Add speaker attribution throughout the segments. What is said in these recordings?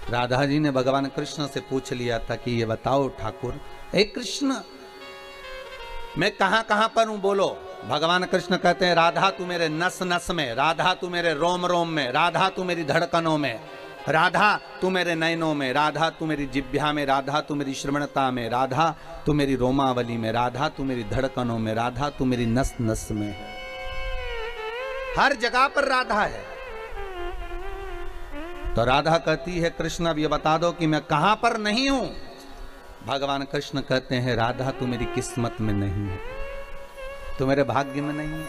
Speaker 1: राधा जी ने भगवान कृष्ण से पूछ लिया था कि ये बताओ ठाकुर, हे कृष्ण मैं कहां कहां पर हूं बोलो। भगवान कृष्ण कहते हैं राधा तू मेरे नस नस में, राधा तू मेरे रोम रोम में, राधा तू मेरी धड़कनों में, राधा तू मेरे नयनों में, राधा तू मेरी जिह्वा में, राधा तू मेरी श्रवणता में, राधा तू मेरी रोमावली में, राधा तू मेरी धड़कनों में, राधा तू मेरी नस नस में। हर जगह पर राधा है। तो राधा कहती है कृष्ण अब ये बता दो कि मैं कहां पर नहीं हूं। भगवान कृष्ण कहते हैं राधा तू मेरी किस्मत में नहीं है, तू मेरे भाग्य में नहीं है।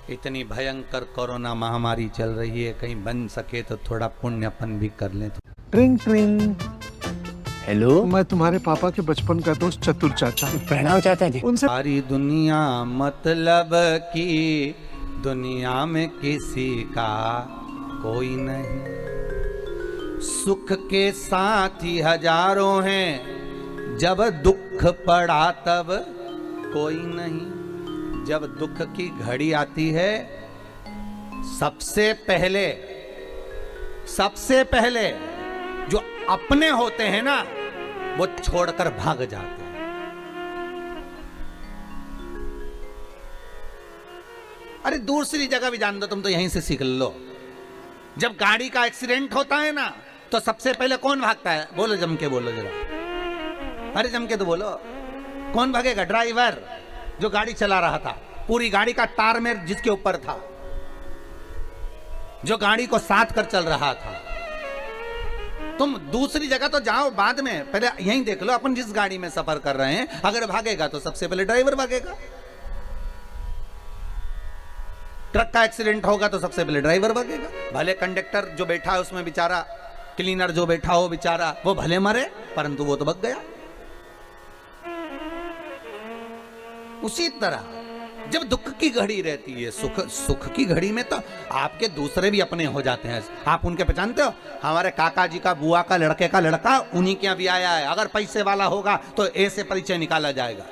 Speaker 1: इतनी भयंकर कोरोना महामारी चल रही है, कहीं बन सके तो थोड़ा पुण्यपन भी कर लें।
Speaker 2: ट्रिंग ट्रिंग।
Speaker 3: हेलो,
Speaker 2: मैं तुम्हारे पापा के बचपन का दोस्त चतुर चाचा।
Speaker 3: प्रणाम चाचा जी।
Speaker 2: उनसे
Speaker 1: सारी दुनिया मतलब की, दुनिया में किसी का कोई नहीं। सुख के साथी हजारों हैं, जब दुख पड़ा तब कोई नहीं। जब दुख की घड़ी आती है सबसे पहले जो अपने होते हैं ना वो छोड़कर भाग जाते हैं। अरे दूसरी जगह भी जान दो, तुम तो यहीं से सीख लो। जब गाड़ी का एक्सीडेंट होता है ना तो सबसे पहले कौन भागता है? बोलो, जम के बोलो जरा। अरे जम के तो बोलो, कौन भागेगा? ड्राइवर जो गाड़ी चला रहा था, पूरी गाड़ी का टार में जिसके ऊपर था, जो गाड़ी को साथ कर चल रहा था। तुम दूसरी जगह तो जाओ बाद में, पहले यहीं देख लो अपन जिस गाड़ी में सफर कर रहे हैं। अगर भागेगा तो सबसे पहले ड्राइवर भागेगा। ट्रक का एक्सीडेंट होगा तो सबसे पहले ड्राइवर भागेगा। भले कंडक्टर जो बैठा है उसमें बेचारा, क्लीनर जो बैठा हो बेचारा, वो भले मरे परंतु वो तो भाग गया। उसी तरह जब दुख की घड़ी रहती है, सुख की घड़ी में तो आपके दूसरे भी अपने हो जाते हैं। आप उनके पहचानते हो? हमारे काका जी का बुआ का लड़के का लड़का उन्हीं के यहाँ भी आया है। अगर पैसे वाला होगा तो ऐसे परिचय निकाला जाएगा,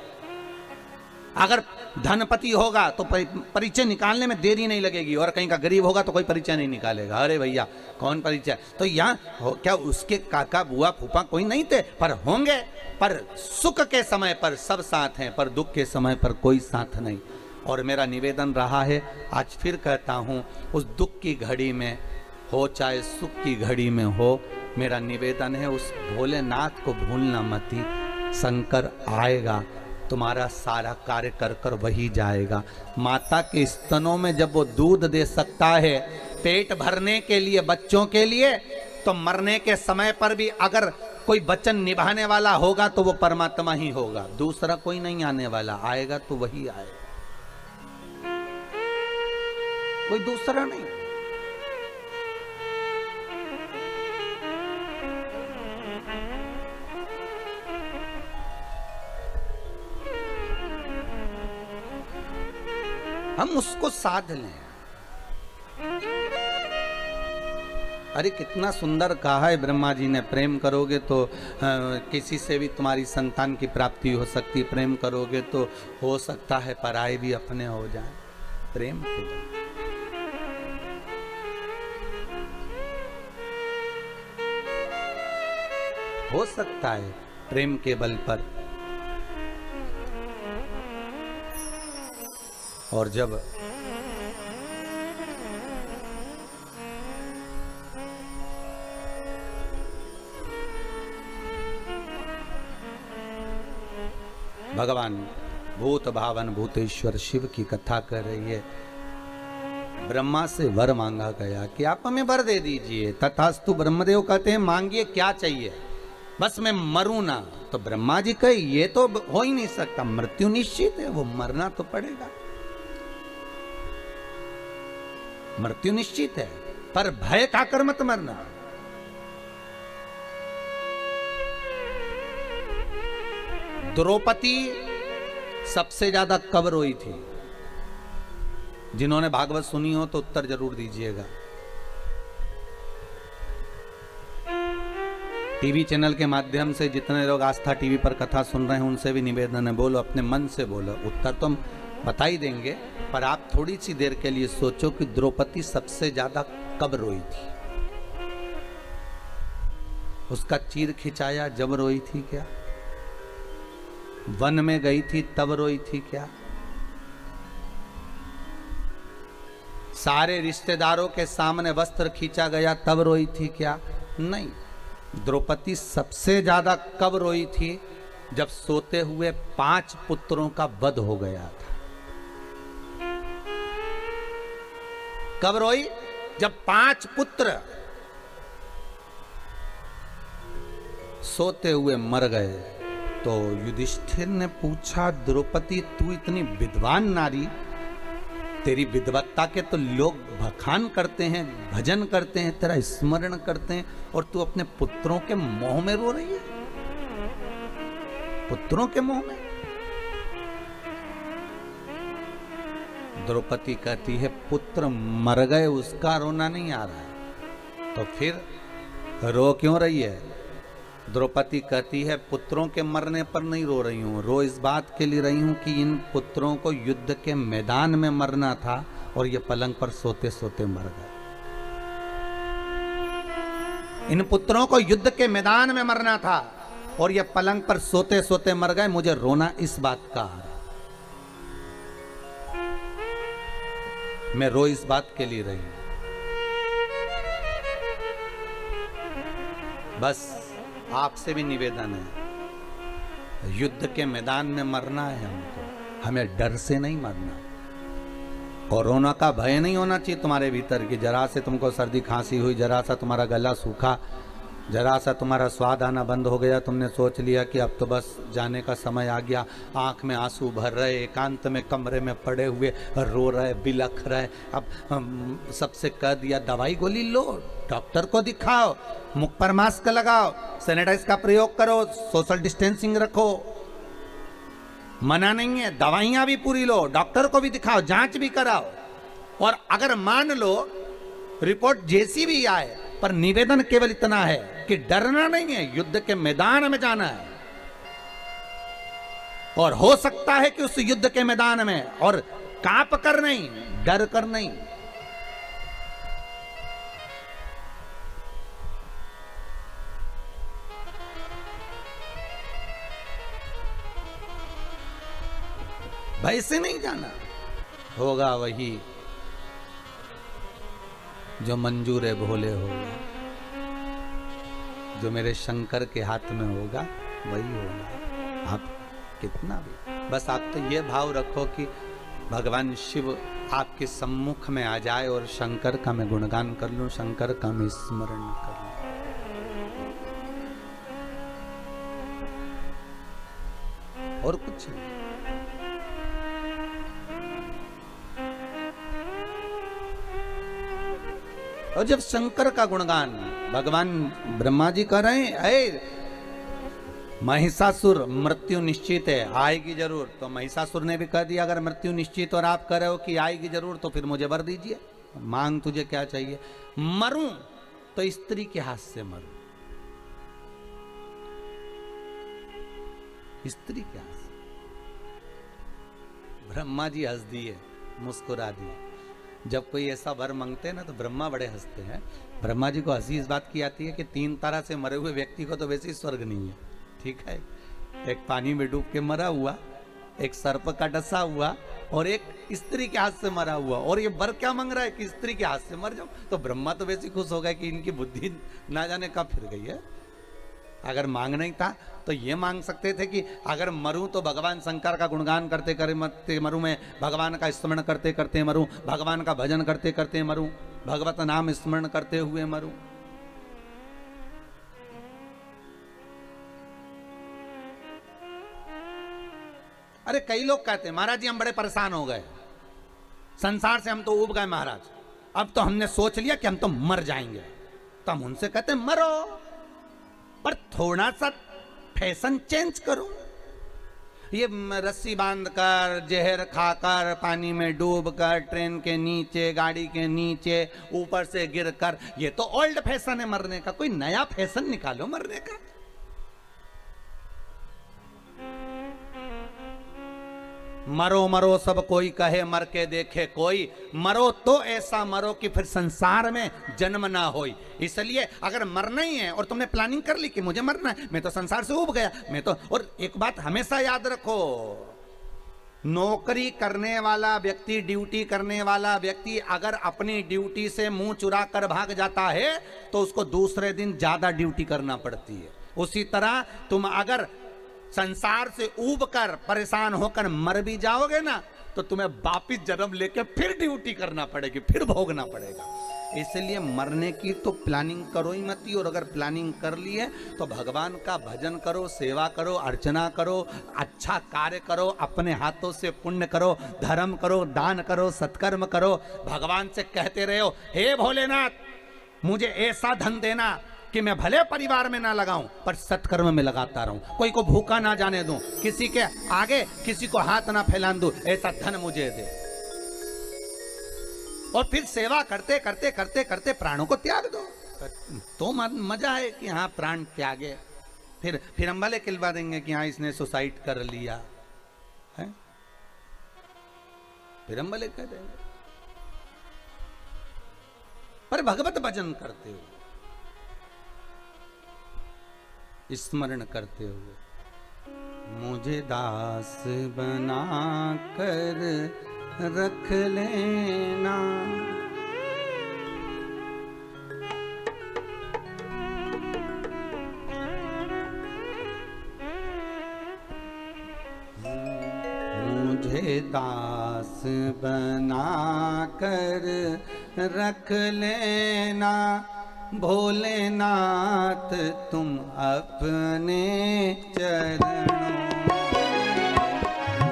Speaker 1: अगर धनपति होगा तो परिचय निकालने में देरी नहीं लगेगी, और कहीं का गरीब होगा तो कोई परिचय नहीं निकालेगा। अरे भैया कौन परिचय? तो यहाँ क्या उसके काका बुआ फूफा कोई नहीं थे? पर होंगे। पर सुख के समय पर सब साथ हैं, पर दुख के समय पर कोई साथ नहीं। और मेरा निवेदन रहा है, आज फिर कहता हूँ, उस दुख की घड़ी में हो चाहे सुख की घड़ी में हो, मेरा निवेदन है उस भोलेनाथ को भूलना मती। शंकर आएगा, तुम्हारा सारा कार्य कर कर वही जाएगा। माता के स्तनों में जब वो दूध दे सकता है पेट भरने के लिए, बच्चों के लिए, तो मरने के समय पर भी अगर कोई वचन निभाने वाला होगा तो वो परमात्मा ही होगा, दूसरा कोई नहीं आने वाला। आएगा तो वही आएगा, कोई दूसरा नहीं। हम उसको साध लें। अरे कितना सुंदर कहा है ब्रह्मा जी ने, प्रेम करोगे तो किसी से भी तुम्हारी संतान की प्राप्ति हो सकती, प्रेम करोगे तो हो सकता है पराये भी अपने हो जाए। प्रेम हो सकता है प्रेम के बल पर। और जब भगवान भूत भावन भूतेश्वर शिव की कथा कर रही है, ब्रह्मा से वर मांगा गया कि आप हमें वर दे दीजिए। तथास्तु ब्रह्मदेव कहते हैं मांगिए क्या चाहिए, बस मैं मरूं ना। तो ब्रह्मा जी कहे ये तो हो ही नहीं सकता, मृत्यु निश्चित है, वो मरना तो पड़ेगा, मृत्यु निश्चित है, पर भय खाकर मत मरना। द्रौपदी सबसे ज्यादा कब रोई थी? जिन्होंने भागवत सुनी हो तो उत्तर जरूर दीजिएगा। टीवी चैनल के माध्यम से जितने लोग आस्था टीवी पर कथा सुन रहे हैं उनसे भी निवेदन है, बोलो, अपने मन से बोलो। उत्तर तो हम बता ही देंगे, पर आप थोड़ी सी देर के लिए सोचो कि द्रौपदी सबसे ज्यादा कब रोई थी। उसका चीर खिंचाया जब रोई थी क्या? वन में गई थी तब रोई थी क्या? सारे रिश्तेदारों के सामने वस्त्र खींचा गया तब रोई थी क्या? नहीं। द्रौपदी सबसे ज्यादा कब रोई थी? जब सोते हुए 5 पुत्रों का वध हो गया था। कब रोई? जब 5 पुत्र सोते हुए मर गए। तो युधिष्ठिर ने पूछा, द्रौपदी तू इतनी विद्वान नारी, तेरी विद्वत्ता के तो लोग बखान करते हैं, भजन करते हैं, तेरा स्मरण करते हैं, और तू अपने पुत्रों के मोह में रो रही है? पुत्रों के मोह में? द्रौपदी कहती है पुत्र मर गए उसका रोना नहीं आ रहा है, तो फिर रो क्यों रही है? द्रौपदी कहती है पुत्रों के मरने पर नहीं रो रही हूं, रो इस बात के लिए रही हूं कि इन पुत्रों को युद्ध के मैदान में मरना था और ये पलंग पर सोते सोते मर गए। इन पुत्रों को युद्ध के मैदान में मरना था और ये पलंग पर सोते सोते मर गए, मुझे रोना इस बात का आ रहा। मैं रो इस बात के लिए रही हूं। बस आपसे भी निवेदन है, युद्ध के मैदान में मरना है हमको, हमें डर से नहीं मरना। कोरोना का भय नहीं होना चाहिए तुम्हारे भीतर कि जरा से तुमको सर्दी खांसी हुई, जरा सा तुम्हारा गला सूखा, जरा सा तुम्हारा स्वाद आना बंद हो गया, तुमने सोच लिया कि अब तो बस जाने का समय आ गया, आंख में आंसू भर रहे, एकांत में कमरे में पड़े हुए रो रहे, बिलख रहे। अब सबसे कह दिया दवाई गोली लो, डॉक्टर को दिखाओ, मुख पर मास्क लगाओ, सैनिटाइज का प्रयोग करो, सोशल डिस्टेंसिंग रखो, मना नहीं है, दवाइयां भी पूरी लो, डॉक्टर को भी दिखाओ, जांच भी कराओ, और अगर मान लो रिपोर्ट जैसी भी आए, पर निवेदन केवल इतना है कि डरना नहीं है, युद्ध के मैदान में जाना है। और हो सकता है कि उस युद्ध के मैदान में, और कांप कर नहीं, डर कर नहीं, भय से नहीं जाना। होगा वही जो मंजूर है भोले होगा, जो मेरे शंकर के हाथ में होगा वही होगा। आप कितना भी, बस आप तो ये भाव रखो कि भगवान शिव आपके सम्मुख में आ जाए और शंकर का मैं गुणगान कर लूं, शंकर का मैं स्मरण कर लूं, और कुछ नहीं। और जब शंकर का गुणगान भगवान ब्रह्मा जी कर रहे हैं, अरे महिषासुर मृत्यु निश्चित है, आएगी जरूर, तो महिषासुर ने भी कह दिया अगर मृत्यु निश्चित और आप कह रहे हो कि आएगी जरूर, तो फिर मुझे वर दीजिए, मांग तुझे क्या चाहिए? मरूं तो स्त्री के हाथ से मरूं, स्त्री के हाथ से। ब्रह्मा जी हंस दिए, मुस्कुरा दिए। जब कोई ऐसा वर मांगते हैं ना तो ब्रह्मा बड़े हंसते हैं। ब्रह्मा जी को हंसी इस बात की आती है कि 3 तरह से मरे हुए व्यक्ति को तो वैसे ही स्वर्ग नहीं है, ठीक है? एक पानी में डूब के मरा हुआ, एक सर्प का डसा हुआ, और एक स्त्री के हाथ से मरा हुआ। और ये वर क्या मांग रहा है कि स्त्री के हाथ से मर जाओ, तो ब्रह्मा तो वैसे खुश हो गए कि इनकी बुद्धि ना जाने कब फिर गई है। अगर मांगना ही था तो ये मांग सकते थे कि अगर मरूं तो भगवान शंकर का गुणगान करते करते मरूं, मैं भगवान का स्मरण करते करते मरूं, भगवान का भजन करते करते मरूं, भगवत नाम स्मरण करते हुए मरूं। अरे कई लोग कहते हैं महाराज जी हम बड़े परेशान हो गए, संसार से हम तो उब गए महाराज, अब तो हमने सोच लिया कि हम तो मर जाएंगे। तो हम उनसे कहते हैं मरो, पर थोड़ा सा फैशन चेंज करो। ये रस्सी बांधकर, जहर खाकर, पानी में डूबकर, ट्रेन के नीचे, गाड़ी के नीचे, ऊपर से गिरकर, ये तो ओल्ड फैशन है मरने का। कोई नया फैशन निकालो मरने का। मरो मरो सब कोई कहे, मर के देखे कोई, मरो तो ऐसा मरो कि फिर संसार में जन्म ना होई। इसलिए अगर मरना ही है और तुमने प्लानिंग कर ली कि मुझे मरना है, मैं तो संसार से उब गया, मैं तो। और एक बात हमेशा याद रखो, नौकरी करने वाला व्यक्ति, ड्यूटी करने वाला व्यक्ति अगर अपनी ड्यूटी से मुंह चुरा कर भाग जाता है तो उसको दूसरे दिन ज्यादा ड्यूटी करना पड़ती है। उसी तरह तुम अगर संसार से ऊब कर परेशान होकर मर भी जाओगे ना तो तुम्हें वापिस जन्म लेके फिर ड्यूटी करना पड़ेगी, फिर भोगना पड़ेगा। इसलिए मरने की तो प्लानिंग करो ही मत। और अगर प्लानिंग कर ली है तो भगवान का भजन करो, सेवा करो, अर्चना करो, अच्छा कार्य करो, अपने हाथों से पुण्य करो, धर्म करो, दान करो, सत्कर्म करो। भगवान से कहते रहो, हे भोलेनाथ मुझे ऐसा धन देना कि मैं भले परिवार में ना लगाऊं पर सत्कर्म में लगाता रहूं, कोई को भूखा ना जाने दूं, किसी के आगे किसी को हाथ ना फैलान दूं, ऐसा धन मुझे दे। और फिर सेवा करते करते करते करते प्राणों को त्याग दो तो मजा है कि हाँ प्राण त्यागे। फिर हम भले खिलवा देंगे कि हाँ इसने सुसाइड कर लिया है, फिर हम भले कह देंगे। पर भगवत भजन करते हो, स्मरण करते हुए, मुझे दास बना कर रख लेना, मुझे दास बना कर रख लेना, भोलेनाथ तुम अपने चरणों,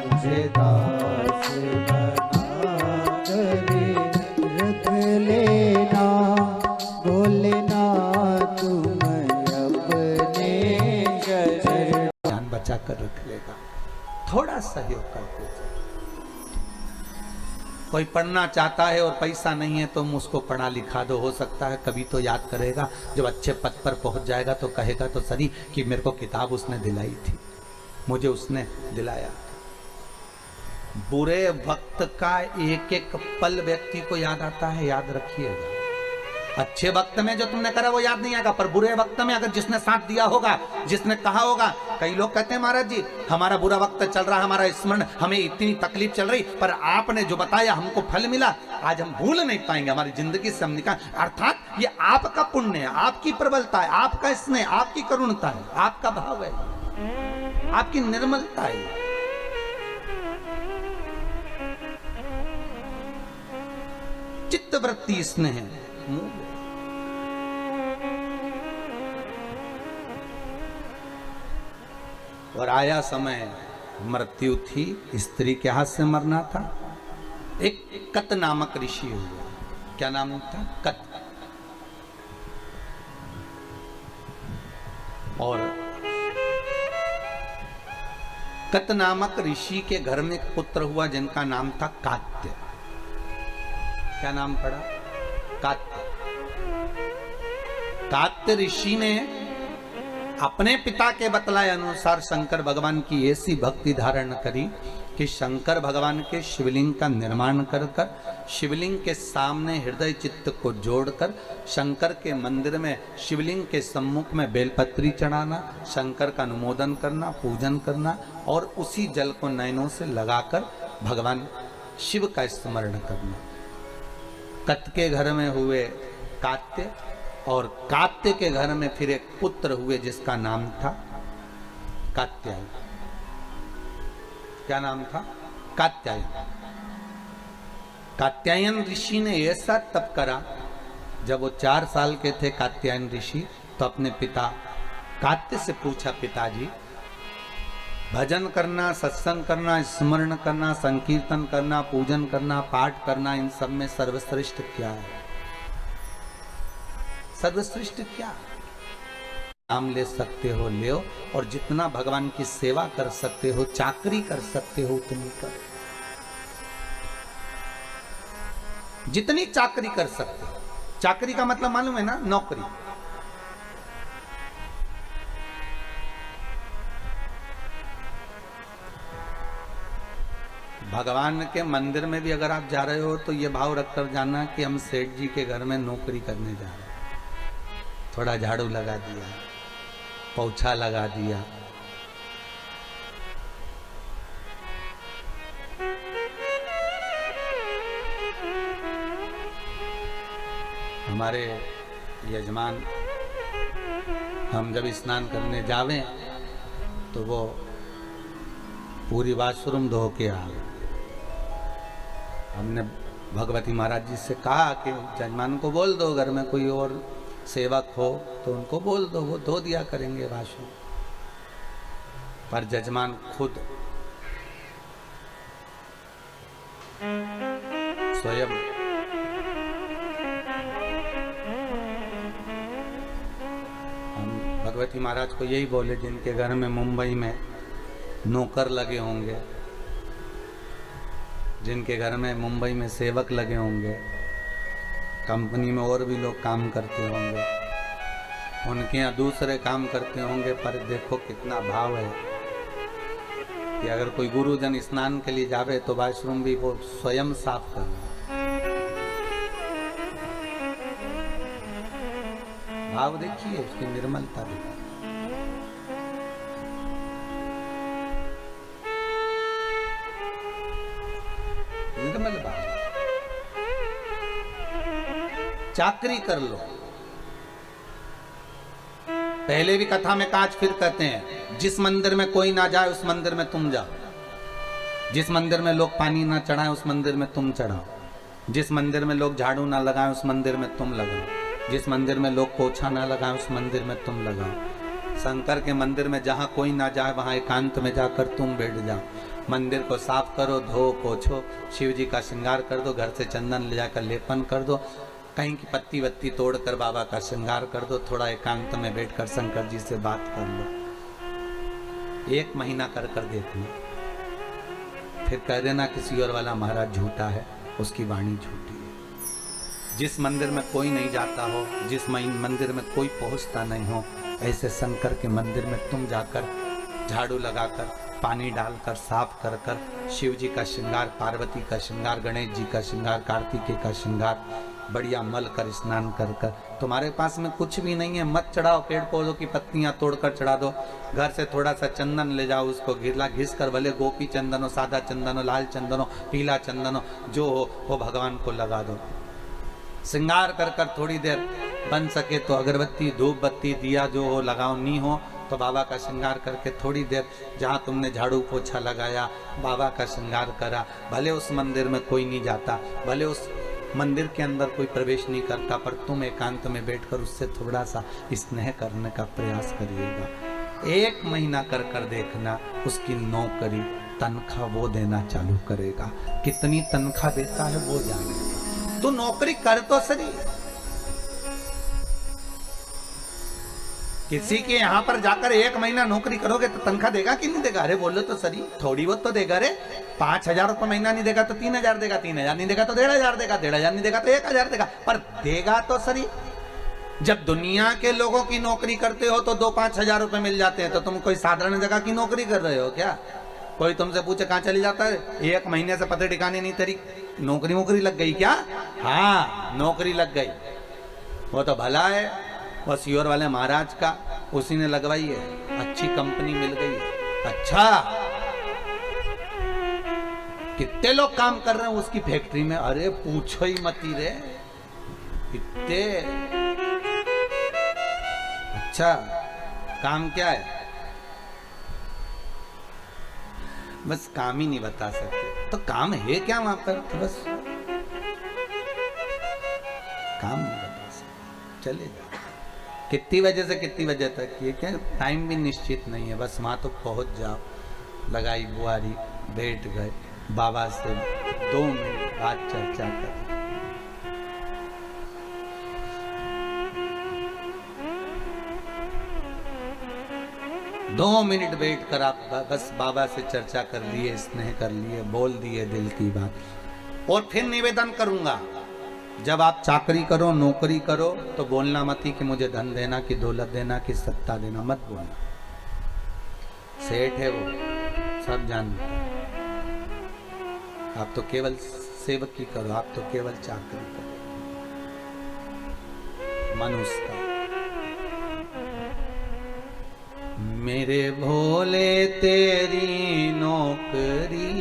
Speaker 1: मुझे दास बना कर रख लेना, भोलेनाथ तुम अपने चरणों। ध्यान बचा कर रख लेगा, थोड़ा सहयोग करते थे। कोई पढ़ना चाहता है और पैसा नहीं है तो हम उसको पढ़ा लिखा दो, हो सकता है कभी तो याद करेगा, जब अच्छे पद पर पहुंच जाएगा तो कहेगा तो सही कि मेरे को किताब उसने दिलाई थी, मुझे उसने दिलाया। बुरे वक्त का एक एक पल व्यक्ति को याद आता है, याद रखिएगा। अच्छे वक्त में जो तुमने करा वो याद नहीं आएगा, पर बुरे वक्त में अगर जिसने साथ दिया होगा, जिसने कहा होगा। कई लोग कहते हैं महाराज जी हमारा बुरा वक्त चल रहा है, हमारा स्मरण, हमें इतनी तकलीफ चल रही, पर आपने जो बताया हमको फल मिला, आज हम भूल नहीं पाएंगे, हमारी जिंदगी से हम निकाल। अर्थात ये आपका पुण्य है, आपकी प्रबलता है, आपका स्नेह, आपकी करुणता है, आपका भाव है, आपकी निर्मलता है। चित्तवृत्ति स्नेह है। और आया समय, मृत्यु थी, स्त्री के हाथ से मरना था। एक कत नामक ऋषि हुआ, क्या नाम था? कत। और कत नामक ऋषि के घर में एक पुत्र हुआ जिनका नाम था कात्य। क्या नाम पड़ा? कात्य। कात्य ऋषि ने अपने पिता के बतलाए अनुसार शंकर भगवान की ऐसी भक्ति धारण करी कि शंकर भगवान के शिवलिंग का निर्माण कर शिवलिंग के सामने हृदय चित्त को जोड़कर शंकर के मंदिर में शिवलिंग के सम्मुख में बेलपत्री चढ़ाना, शंकर का अनुमोदन करना, पूजन करना और उसी जल को नयनों से लगाकर भगवान शिव का स्मरण करना। कत के घर में हुए कात्य, और कात्य के घर में फिर एक पुत्र हुए जिसका नाम था कात्यायन। क्या नाम था? कात्यायन। कात्यायन ऋषि ने ऐसा तप करा, जब वो 4 साल के थे कात्यायन ऋषि, तो अपने पिता कात्य से पूछा, पिताजी भजन करना, सत्संग करना, स्मरण करना, संकीर्तन करना, पूजन करना, पाठ करना, इन सब में सर्वश्रेष्ठ क्या है? सर्वश्रेष्ठ क्या? नाम ले सकते हो ले, और जितना भगवान की सेवा कर सकते हो, चाकरी कर सकते हो उतनी करो। जितनी चाकरी कर सकते हो। चाकरी का मतलब मालूम है ना? नौकरी। भगवान के मंदिर में भी अगर आप जा रहे हो तो ये भाव रखकर जाना कि हम सेठ जी के घर में नौकरी करने जा रहे हैं। थोड़ा झाड़ू लगा दिया, पोछा लगा दिया, हमारे यजमान हम जब स्नान करने जावें तो वो पूरी वाशरूम धो के आ गए। हमने भगवती महाराज जी से कहा कि जजमान को बोल दो, घर में कोई और सेवक हो तो उनको बोल दो, वो धो दिया करेंगे वाशरूम। पर जजमान खुद स्वयं हम भगवती महाराज को यही बोले, जिनके घर में मुंबई में नौकर लगे होंगे, जिनके घर में मुंबई में सेवक लगे होंगे, कंपनी में और भी लोग काम करते होंगे, उनके यहाँ दूसरे काम करते होंगे, पर देखो कितना भाव है कि अगर कोई गुरुजन स्नान के लिए जावे तो वाशरूम भी वो स्वयं साफ करना। भाव देखिए, उसकी निर्मलता देखिए। निर्मल भाव। चाकरी कर लो, पहले भी कथा में काज फिर कहते हैं, जिस मंदिर में कोई ना जाए उस मंदिर में तुम जाओ, जिस मंदिर में लोग पानी ना चढ़ाएं उस मंदिर में तुम चढ़ाओ, जिस मंदिर में लोग झाड़ू ना लगाएं उस मंदिर में तुम लगाओ, जिस मंदिर में लोग पोछा ना लगाएं उस मंदिर में तुम लगाओ। शंकर के मंदिर में जहाँ कोई ना जाए वहाँ एकांत में जाकर तुम बैठ जाओ। मंदिर को साफ करो, धो पोछो, शिव जी का श्रृंगार कर दो, घर से चंदन ले जाकर लेपन कर दो, कहीं की पत्ती वत्ती तोड़कर बाबा का श्रृंगार कर दो, थोड़ा एकांत में बैठकर शंकर जी से बात कर लो। 1 महीना कर कर देखना, फिर कह देना किसी और वाला महाराज झूठा है, उसकी वाणी झूठी है। जिस मंदिर में कोई नहीं जाता हो, जिस मंदिर में कोई पहुंचता नहीं हो, ऐसे शंकर के मंदिर में तुम जाकर झाड़ू लगाकर, पानी डालकर, साफ कर कर, शिव जी का श्रृंगार, पार्वती का श्रृंगार, गणेश जी का श्रृंगार, कार्तिकेय का श्रृंगार बढ़िया मल कर, स्नान कर कर। तुम्हारे पास में कुछ भी नहीं है, मत चढ़ाओ, पेड़ पौधों की पत्तियां तोड़कर चढ़ा दो। घर से थोड़ा सा चंदन ले जाओ, उसको घिस कर, भले गोपी चंदन हो, सादा चंदन हो, लाल चंदन हो, पीला चंदन हो, जो हो वो भगवान को लगा दो। श्रृंगार कर कर थोड़ी देर बन सके तो अगरबत्ती, धूप बत्ती, दिया जो हो लगाओ, नहीं हो तो बाबा का श्रृंगार करके थोड़ी देर जहाँ तुमने झाड़ू पोछा लगाया, बाबा का श्रृंगार करा। भले उस मंदिर में कोई नहीं जाता, भले उस मंदिर के अंदर कोई प्रवेश नहीं करता, पर तुम एकांत में बैठकर उससे थोड़ा सा स्नेह करने का प्रयास करिएगा। 1 महीना कर कर देखना, उसकी नौकरी तनख्वाह वो देना चालू करेगा। कितनी तनख्वाह देता है वो जानेगा। तो नौकरी कर तो सही। किसी के यहाँ पर जाकर 1 महीना नौकरी करोगे तो तनख्वाह देगा कि नहीं देगा? अरे बोलो तो सही, थोड़ी बहुत तो देगा। रे 5,000 रुपये महीना नहीं देगा तो 3,000 देगा, 3,000 नहीं देगा तो 1,500 देगा, 1,500 नहीं देगा तो 1,000 देगा, पर देगा तो सही। जब दुनिया के लोगों की नौकरी करते हो तो 2-5 हजार रुपए मिल जाते हैं, तो तुम कोई साधारण जगह की नौकरी कर रहे हो क्या? कोई तुमसे पूछे कहाँ चली जाता है, 1 महीने से पते ठिकाने नहीं, तेरी नौकरी लग गई क्या? हाँ, नौकरी लग गई। वो तो भला है, वो सीओर वाले महाराज का उसी ने लगवाई है, अच्छी कंपनी मिल गई। अच्छा, कितने लोग काम कर रहे हैं उसकी फैक्ट्री में? अरे पूछो ही मती रे, कितने। अच्छा, काम क्या है? बस काम ही नहीं बता सकते, तो काम है क्या वहां पर? तो बस काम नहीं बता सकते, चले जाओ। कितनी बजे से कितनी बजे तक, ये क्या टाइम भी निश्चित नहीं है, बस वहां तो पहुंच जाओ। लगाई बुआरी, बैठ गए, बाबा से 2 मिनट बात चर्चा कर। 2 मिनट बैठ कर आप बस बाबा से चर्चा कर लिए, स्नेह कर लिए, बोल दिए दिल की बात। और फिर निवेदन करूंगा, जब आप चाकरी करो, नौकरी करो, तो बोलना मत ही कि मुझे धन देना, कि दौलत देना, कि सत्ता देना, मत बोलना। सेठ है वो, सब जानते हैं। आप तो केवल सेवक की करो, आप तो केवल चाकरी करो। मनुष्य का मेरे भोले तेरी नौकरी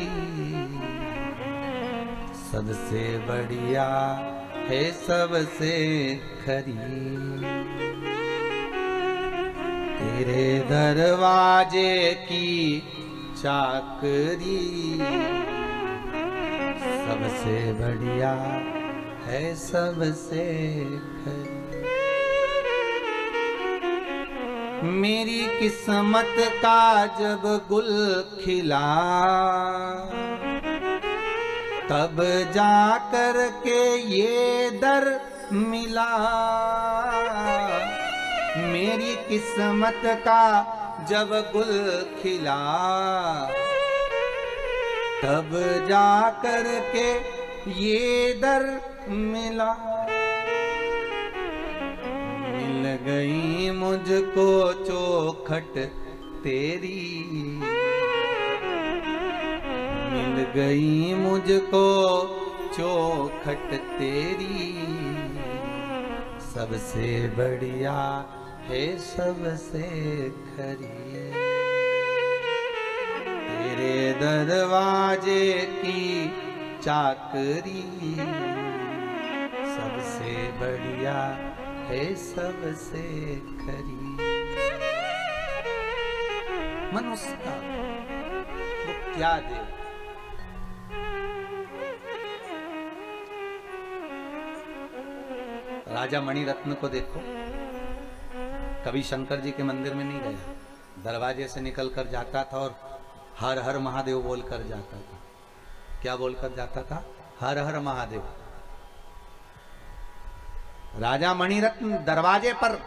Speaker 1: सबसे बढ़िया है, सबसे खरी। तेरे दरवाजे की चाकरी सबसे बढ़िया है, सबसे खरी। मेरी किस्मत का जब गुल खिला तब जाकर के ये दर मिला। मेरी किस्मत का जब गुल खिला तब जाकर के ये दर मिला। मिल गई मुझको चौखट तेरी, मिल गई मुझको चौखट तेरी सबसे बढ़िया है, सबसे खरी। तेरे दरवाजे की चाकरी सबसे बढ़िया है, सबसे खरी। मनुष्य का वो क्या दे। राजा मणिरत्न को देखो, कभी शंकर जी के मंदिर में नहीं गया, दरवाजे से निकलकर जाता था और हर हर महादेव बोलकर जाता था। क्या बोलकर जाता था? हर हर महादेव। राजा मणिरत्न दरवाजे पर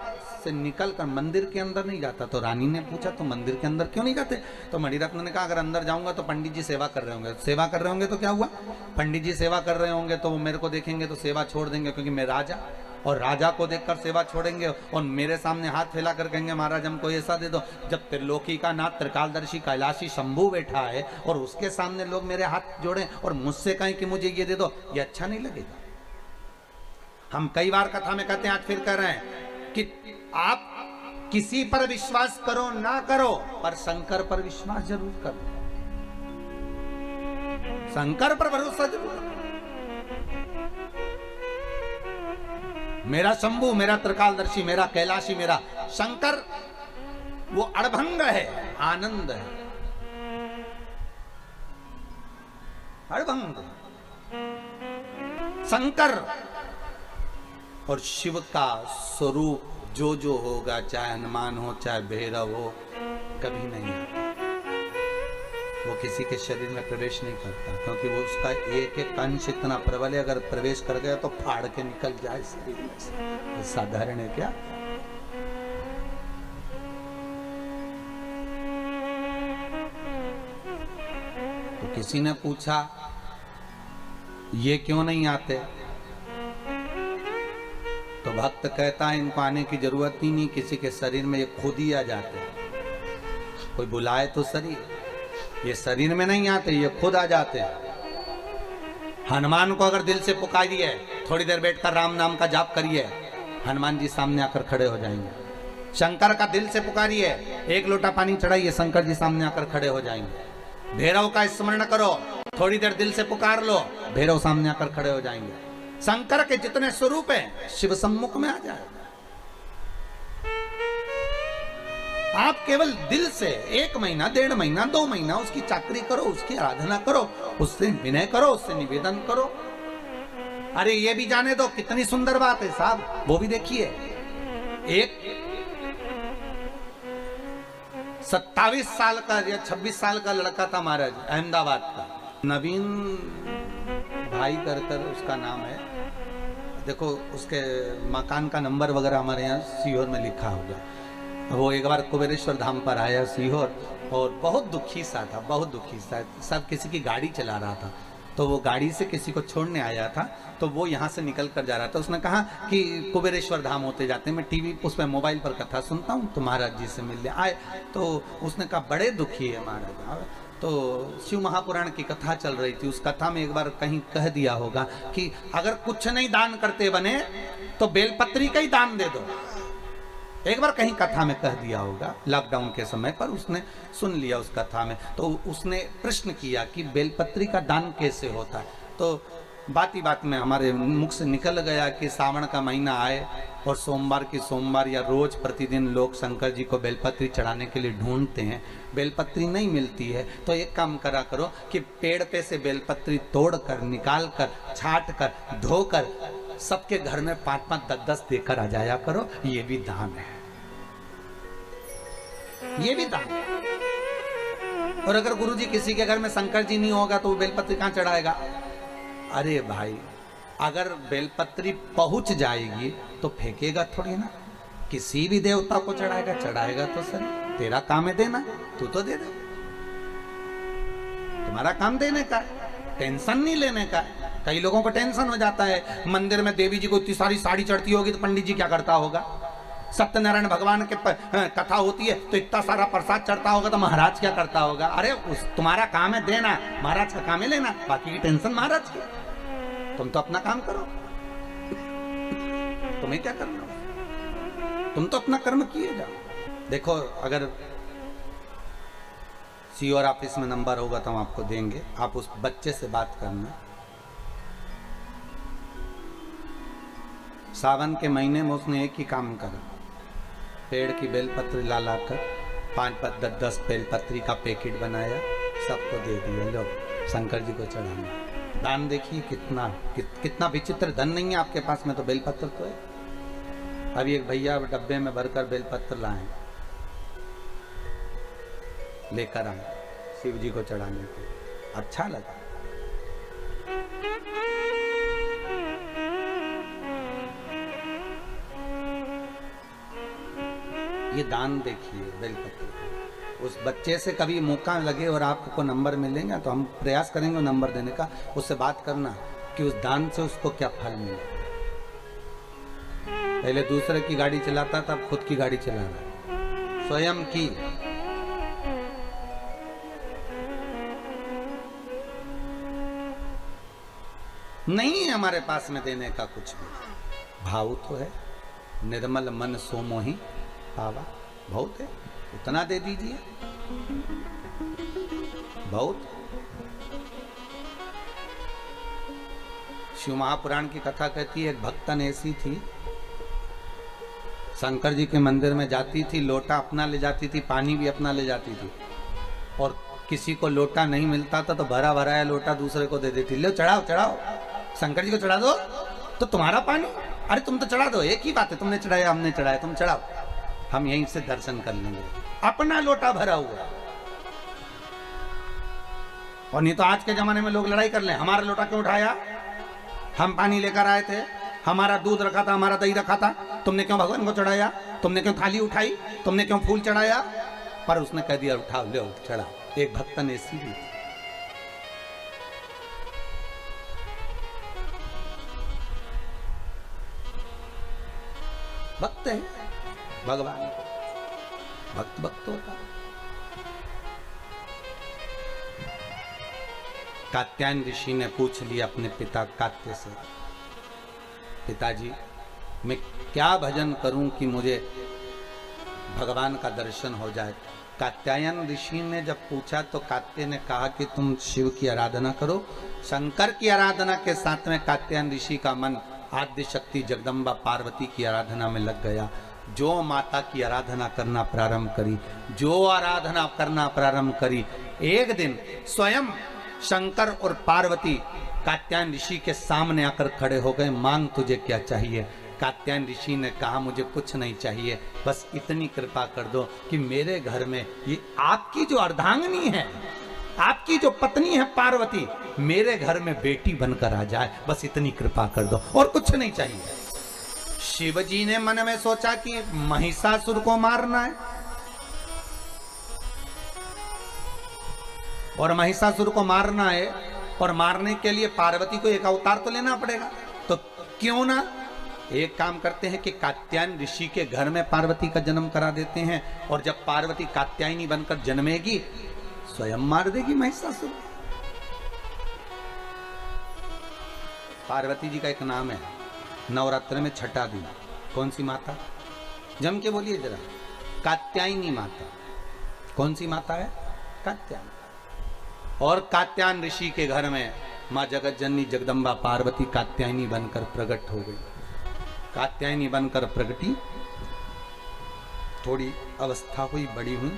Speaker 1: से निकलकर मंदिर के अंदर नहीं जाता। तो रानी ने पूछा तो मंदिर के अंदर क्यों नहीं जाते? तो मणिरत्न ने कहा अगर अंदर जाऊंगा तो पंडित जी सेवा कर रहे होंगे। सेवा कर रहे होंगे तो क्या हुआ? पंडित जी सेवा कर रहे होंगे तो वो मेरे को देखेंगे तो सेवा छोड़ देंगे, क्योंकि मैं राजा, और राजा को देखकर सेवा छोड़ेंगे और मेरे सामने हाथ फैला कर कहेंगे महाराज हमको ऐसा दे दो। जब त्रिलोकी का नाथ त्रिकालदर्शी कैलाशी शंभू बैठा है और उसके सामने लोग मेरे हाथ जोड़े और मुझसे कहें कि मुझे ये दे दो, ये अच्छा नहीं लगेगा। हम कई बार कथा में कहते हैं, आज फिर कह रहे हैं कि आप किसी पर विश्वास करो ना करो, पर शंकर पर विश्वास जरूर करो। शंकर पर भरोसा जरूर करो। मेरा शंभू, मेरा त्रिकालदर्शी, मेरा कैलाशी, मेरा शंकर वो अड़भंग है, आनंद है, अड़भंग। शंकर और शिव का स्वरूप जो होगा, चाहे हनुमान हो चाहे भैरव हो, कभी नहीं आता। वो किसी के शरीर में प्रवेश नहीं करता, क्योंकि वो उसका एक एक अंश इतना प्रबल है, अगर प्रवेश कर गया तो फाड़ के निकल जाए शरीर में से। साधारण है क्या? तो किसी ने पूछा ये क्यों नहीं आते? तो भक्त कहता है इनको आने की जरूरत ही नहीं, किसी के शरीर में ये खुद ही आ जाते हैं। कोई बुलाए तो शरीर, ये शरीर में नहीं आते, ये खुद आ जाते हैं। हनुमान को अगर दिल से पुकारिए, थोड़ी देर बैठकर राम नाम का जाप करिए, हनुमान जी सामने आकर खड़े हो जाएंगे। शंकर का दिल से पुकारिए, एक लोटा पानी चढ़ाइए, शंकर जी सामने आकर खड़े हो जाएंगे। भैरव का स्मरण करो, थोड़ी देर दिल से पुकार लो, भैरव सामने आकर खड़े हो जाएंगे। शंकर के जितने स्वरूप हैं शिव सम्मुख में आ जाए। आप केवल दिल से 1 महीना, 1.5 महीना, 2 महीना उसकी चाकरी करो, उसकी आराधना करो, उससे विनय करो, उससे निवेदन करो। अरे ये भी जाने दो, कितनी सुंदर बात है साहब, वो भी देखिए। एक 27 साल का या 26 साल का लड़का था महाराज, अहमदाबाद का, नवीन भाई कर उसका नाम है। देखो उसके मकान का नंबर वगैरह हमारे यहाँ सीहोर में लिखा होगा। वो एक बार कुबेरेश्वर धाम पर आया सीहोर, और बहुत दुखी सा था, बहुत दुखी सा। सब किसी की गाड़ी चला रहा था, तो वो गाड़ी से किसी को छोड़ने आया था, तो वो यहाँ से निकल कर जा रहा था। उसने कहा कि कुबेरेश्वर धाम होते जाते मैं टीवी उस पर मोबाइल पर कथा सुनता हूँ, तो महाराज जी से मिलने आए। तो उसने कहा बड़े दुखी है महाराज, तो शिव महापुराण की कथा चल रही थी। उस कथा में एक बार कहीं कह दिया होगा कि अगर कुछ नहीं दान करते बने तो बेलपत्री का ही दान दे दो। एक बार कहीं कथा में कह दिया होगा, लॉकडाउन के समय पर उसने सुन लिया उस कथा में। तो उसने प्रश्न किया कि बेलपत्री का दान कैसे होता है। तो बात ही बात में हमारे मुख से निकल गया कि सावन का महीना आए और सोमवार की सोमवार या रोज प्रतिदिन लोग शंकर जी को बेलपत्री चढ़ाने के लिए ढूंढते हैं, बेलपत्री नहीं मिलती है। तो एक काम करा करो कि पेड़ पे से बेलपत्री तोड़कर, निकाल कर, छाट कर, धोकर सबके घर में 5-5, 10-10 देकर आ जाया करो। ये भी दान है, ये भी दान है। और अगर गुरुजी किसी के घर में शंकर जी नहीं होगा तो वो बेलपत्री कहां चढ़ाएगा? अरे भाई, अगर बेलपत्री पहुंच जाएगी तो फेंकेगा थोड़ी ना, किसी भी देवता को चढ़ाएगा। चढ़ाएगा तो सर तेरा काम है देना, तू तो दे दे। तुम्हारा काम देने का, टेंशन नहीं लेने का। कई लोगों को टेंशन हो जाता है, मंदिर में देवी जी को इतनी सारी साड़ी चढ़ती होगी तो पंडित जी क्या करता होगा। सत्यनारायण भगवान के कथा होती है तो इतना सारा प्रसाद चढ़ता होगा तो महाराज क्या करता होगा। अरे तुम्हारा काम है देना, महाराज का काम है लेना, बाकी की टेंशन महाराज की। तुम तो अपना काम करो, तुम्हें क्या करना, तुम तो अपना कर्म किए जाओ। देखो, अगर सीओर ऑफिस में नंबर होगा तो हम आपको देंगे, आप उस बच्चे से बात करना। सावन के महीने में उसने एक ही काम करा, पेड़ की बेलपत्री ला लाकर 5-5, 10-10 बेलपत्री का पैकेट बनाया, सबको दे दिया, लो शंकर जी को चढ़ाना। दान देखिए कितना विचित्र धन नहीं है आपके पास में, तो बेलपत्र तो है। अभी एक भैया डब्बे में भरकर बेलपत्र लाए, लेकर आए शिव जी को चढ़ाने को। अच्छा लगा। ये दान देखिए बेलपत्र। उस बच्चे से कभी मौका लगे और आपको नंबर मिलेगा तो हम प्रयास करेंगे नंबर देने का। उससे बात करना कि उस दान से उसको क्या फल मिला। पहले दूसरे की गाड़ी चलाता था, अब खुद की गाड़ी चला रहा है, स्वयं की। नहीं है हमारे पास में देने का कुछ भी। भाव तो है, निर्मल मन सो मोहि पावा, बहुत है, उतना दे दीजिए, बहुत। शिव महापुराण की कथा कहती है, एक भक्तन ऐसी थी, शंकर जी के मंदिर में जाती थी, लोटा अपना ले जाती थी, पानी भी अपना ले जाती थी, और किसी को लोटा नहीं मिलता था तो भरा भराया लोटा दूसरे को दे देती। लो चढ़ाओ चढ़ाओ, शंकर जी को चढ़ा दो तो तुम्हारा पानी, अरे तुम तो चढ़ा दो, एक ही बात है, तुमने चढ़ाया हमने चढ़ाया, तुम चढ़ाओ, हम यहीं से दर्शन कर लेंगे। अपना लोटा भरा हुआ। और नहीं तो आज के जमाने में लोग लड़ाई कर ले, हमारा लोटा क्यों उठाया, हम पानी लेकर आए थे, हमारा दूध रखा था, हमारा दही रखा था, तुमने क्यों भगवान को चढ़ाया, तुमने क्यों थाली उठाई, तुमने क्यों फूल चढ़ाया। पर उसने कह दिया उठाओ, ले चढ़ा। एक भक्तन ऐसी भी थी। भक्त है भगवान, भक्त भक्त होता। कात्यायन ऋषि ने पूछ लिया अपने पिता कात्य से, पिताजी मैं क्या भजन करूं कि मुझे भगवान का दर्शन हो जाए। कात्यायन ऋषि ने जब पूछा तो कात्य ने कहा कि तुम शिव की आराधना करो। शंकर की आराधना के साथ में कात्यायन ऋषि का मन आद्य शक्ति जगदम्बा पार्वती की आराधना में लग गया। जो माता की आराधना करना प्रारंभ करी, जो आराधना करना प्रारंभ करी, एक दिन स्वयं शंकर और पार्वती कात्यायन ऋषि के सामने आकर खड़े हो गए। मांग तुझे क्या चाहिए। कात्यायन ऋषि ने कहा मुझे कुछ नहीं चाहिए, बस इतनी कृपा कर दो कि मेरे घर में ये आपकी जो अर्धांगिनी है, आपकी जो पत्नी है पार्वती, मेरे घर में बेटी बनकर आ जाए, बस इतनी कृपा कर दो, और कुछ नहीं चाहिए। शिव जी ने मन में सोचा कि महिषासुर को मारना है, और महिषासुर को मारना है, और मारने के लिए पार्वती को एक अवतार तो लेना पड़ेगा। तो क्यों ना एक काम करते हैं कि कात्यायन ऋषि के घर में पार्वती का जन्म करा देते हैं, और जब पार्वती कात्यायनी बनकर जन्मेगी, स्वयं मार देगी महिषासुर। पार्वती जी का एक नाम है, नवरात्र में छठा दिन। कौन सी माता? जम के बोलिए जरा। कात्यायनी माता। कौन सी माता है? कात्यायनी। और कात्यायन ऋषि के घर में माँ जगत जननी जगदम्बा पार्वती कात्यायनी बनकर प्रकट हो गई। कात्यायनी बनकर प्रगटी, थोड़ी अवस्था हुई, बड़ी हुई।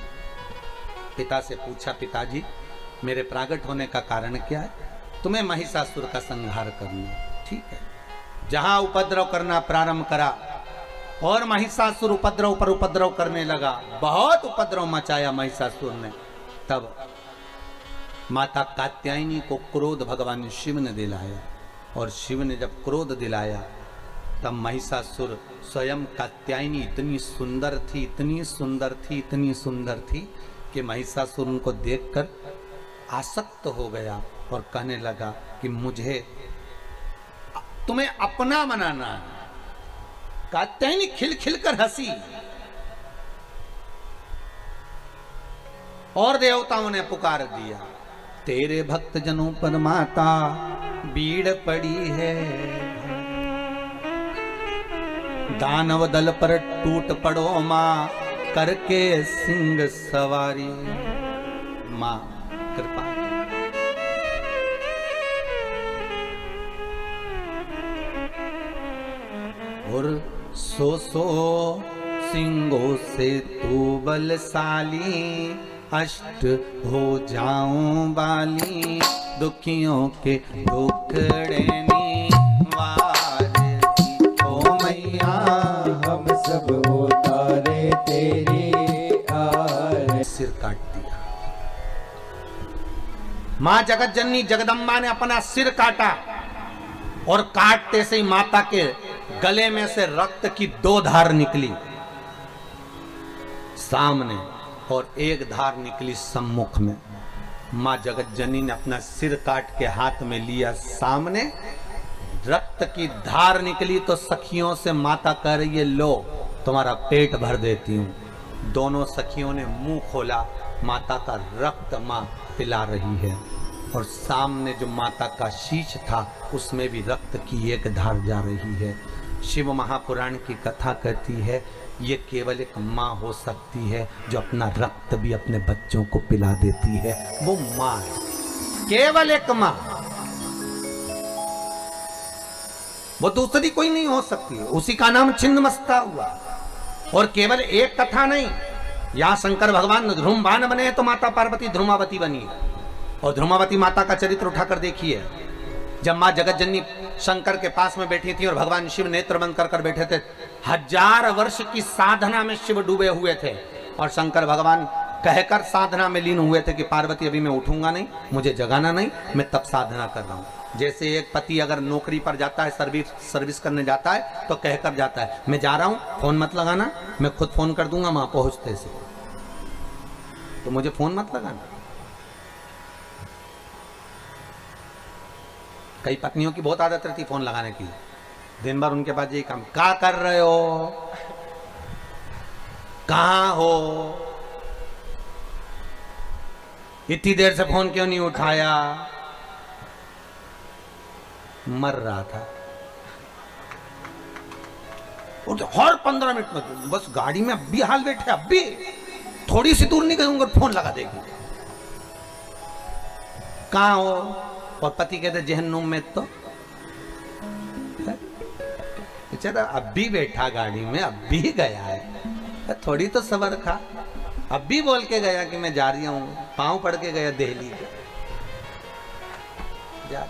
Speaker 1: पिता से पूछा, पिताजी मेरे प्रागट होने का कारण क्या है? तुम्हें महिषासुर का संहार करना। ठीक है। जहां उपद्रव करना प्रारंभ करा और महिषासुर उपद्रव पर उपद्रव करने लगा, बहुत उपद्रव मचाया महिषासुर ने। तब माता कात्यायनी को क्रोध भगवान शिव ने दिलाया, और शिव ने जब क्रोध दिलाया तब महिषासुर स्वयं कात्यायनी इतनी सुंदर थी, इतनी सुंदर थी, इतनी सुंदर थी कि महिषासुर उनको देखकर आसक्त हो गया और कहने लगा कि मुझे तुम्हें अपना बनाना है। कात्यायनी खिलखिल कर हंसी और देवताओं ने पुकार दिया, तेरे भक्त जनों पर माता बीड़ पड़ी है, दानव दल पर टूट पड़ो माँ करके सिंह सवारी। माँ कृपा। और सो सिंहों से तू बलशाली, अष्ट हो जाऊं बाली, दुखियों के दुखड़े निवारती ओ मैया,
Speaker 4: हम सब उतारे तेरी आरती।
Speaker 1: सिर काट दिया। मां जगत जननी जगदम्बा ने अपना सिर काटा, और काटते से ही माता के गले में से रक्त की 2 धार निकली सामने, और 1 धार निकली सम्मुख में। मां जगत जननी ने अपना सिर काट के हाथ में लिया, सामने रक्त की धार निकली तो सखियों से माता कह रही है, लो तुम्हारा पेट भर देती हूं। दोनों सखियों ने मुंह खोला, माता का रक्त मां पिला रही है, और सामने जो माता का शीश था उसमें भी रक्त की 1 धार जा रही है। शिव महापुराण की कथा कहती है, ये केवल एक माँ हो सकती है जो अपना रक्त भी अपने बच्चों को पिला देती है। वो माँ है, केवल एक माँ, वो दूसरी कोई नहीं हो सकती। उसी का नाम छिन्नमस्ता हुआ। और केवल एक कथा नहीं, यहां शंकर भगवान ध्रुमबाण बने तो माता पार्वती ध्रुमावती बनी। और ध्रुमावती माता का चरित्र उठाकर देखिए। जब मां जगत जननी शंकर के पास में बैठी थी और भगवान शिव नेत्र बंद कर बैठे थे, 1000 वर्ष की साधना में शिव डूबे हुए थे, और शंकर भगवान कहकर साधना में लीन हुए थे कि पार्वती अभी मैं उठूंगा नहीं, मुझे जगाना नहीं, मैं तब साधना कर रहा हूं। जैसे एक पति अगर नौकरी पर जाता है, सर्विस करने जाता है, तो कहकर जाता है मैं जा रहा हूं, फोन मत लगाना, मैं खुद फोन कर दूंगा वहां पहुंचते से, तो मुझे फोन मत लगाना। कई पत्नियों की बहुत आदत रहती फोन लगाने की, दिन भर उनके पास यही काम, क्या कर रहे हो, कहां हो, इतनी देर से फोन क्यों नहीं उठाया। मर रहा था, और हर 15 मिनट में बस गाड़ी में अभी हाल बैठे, अभी थोड़ी सी दूर नहीं गए फोन लगा देगी, कहां हो। और पति कहते जहन्नुम में, तो बेचारा अभी बैठा गाड़ी में, अभी गया है, थोड़ी तो सबर खा। अभी बोल के गया कि मैं जा रही हूं, पांव पड़ के गया दिल्ली का, जा।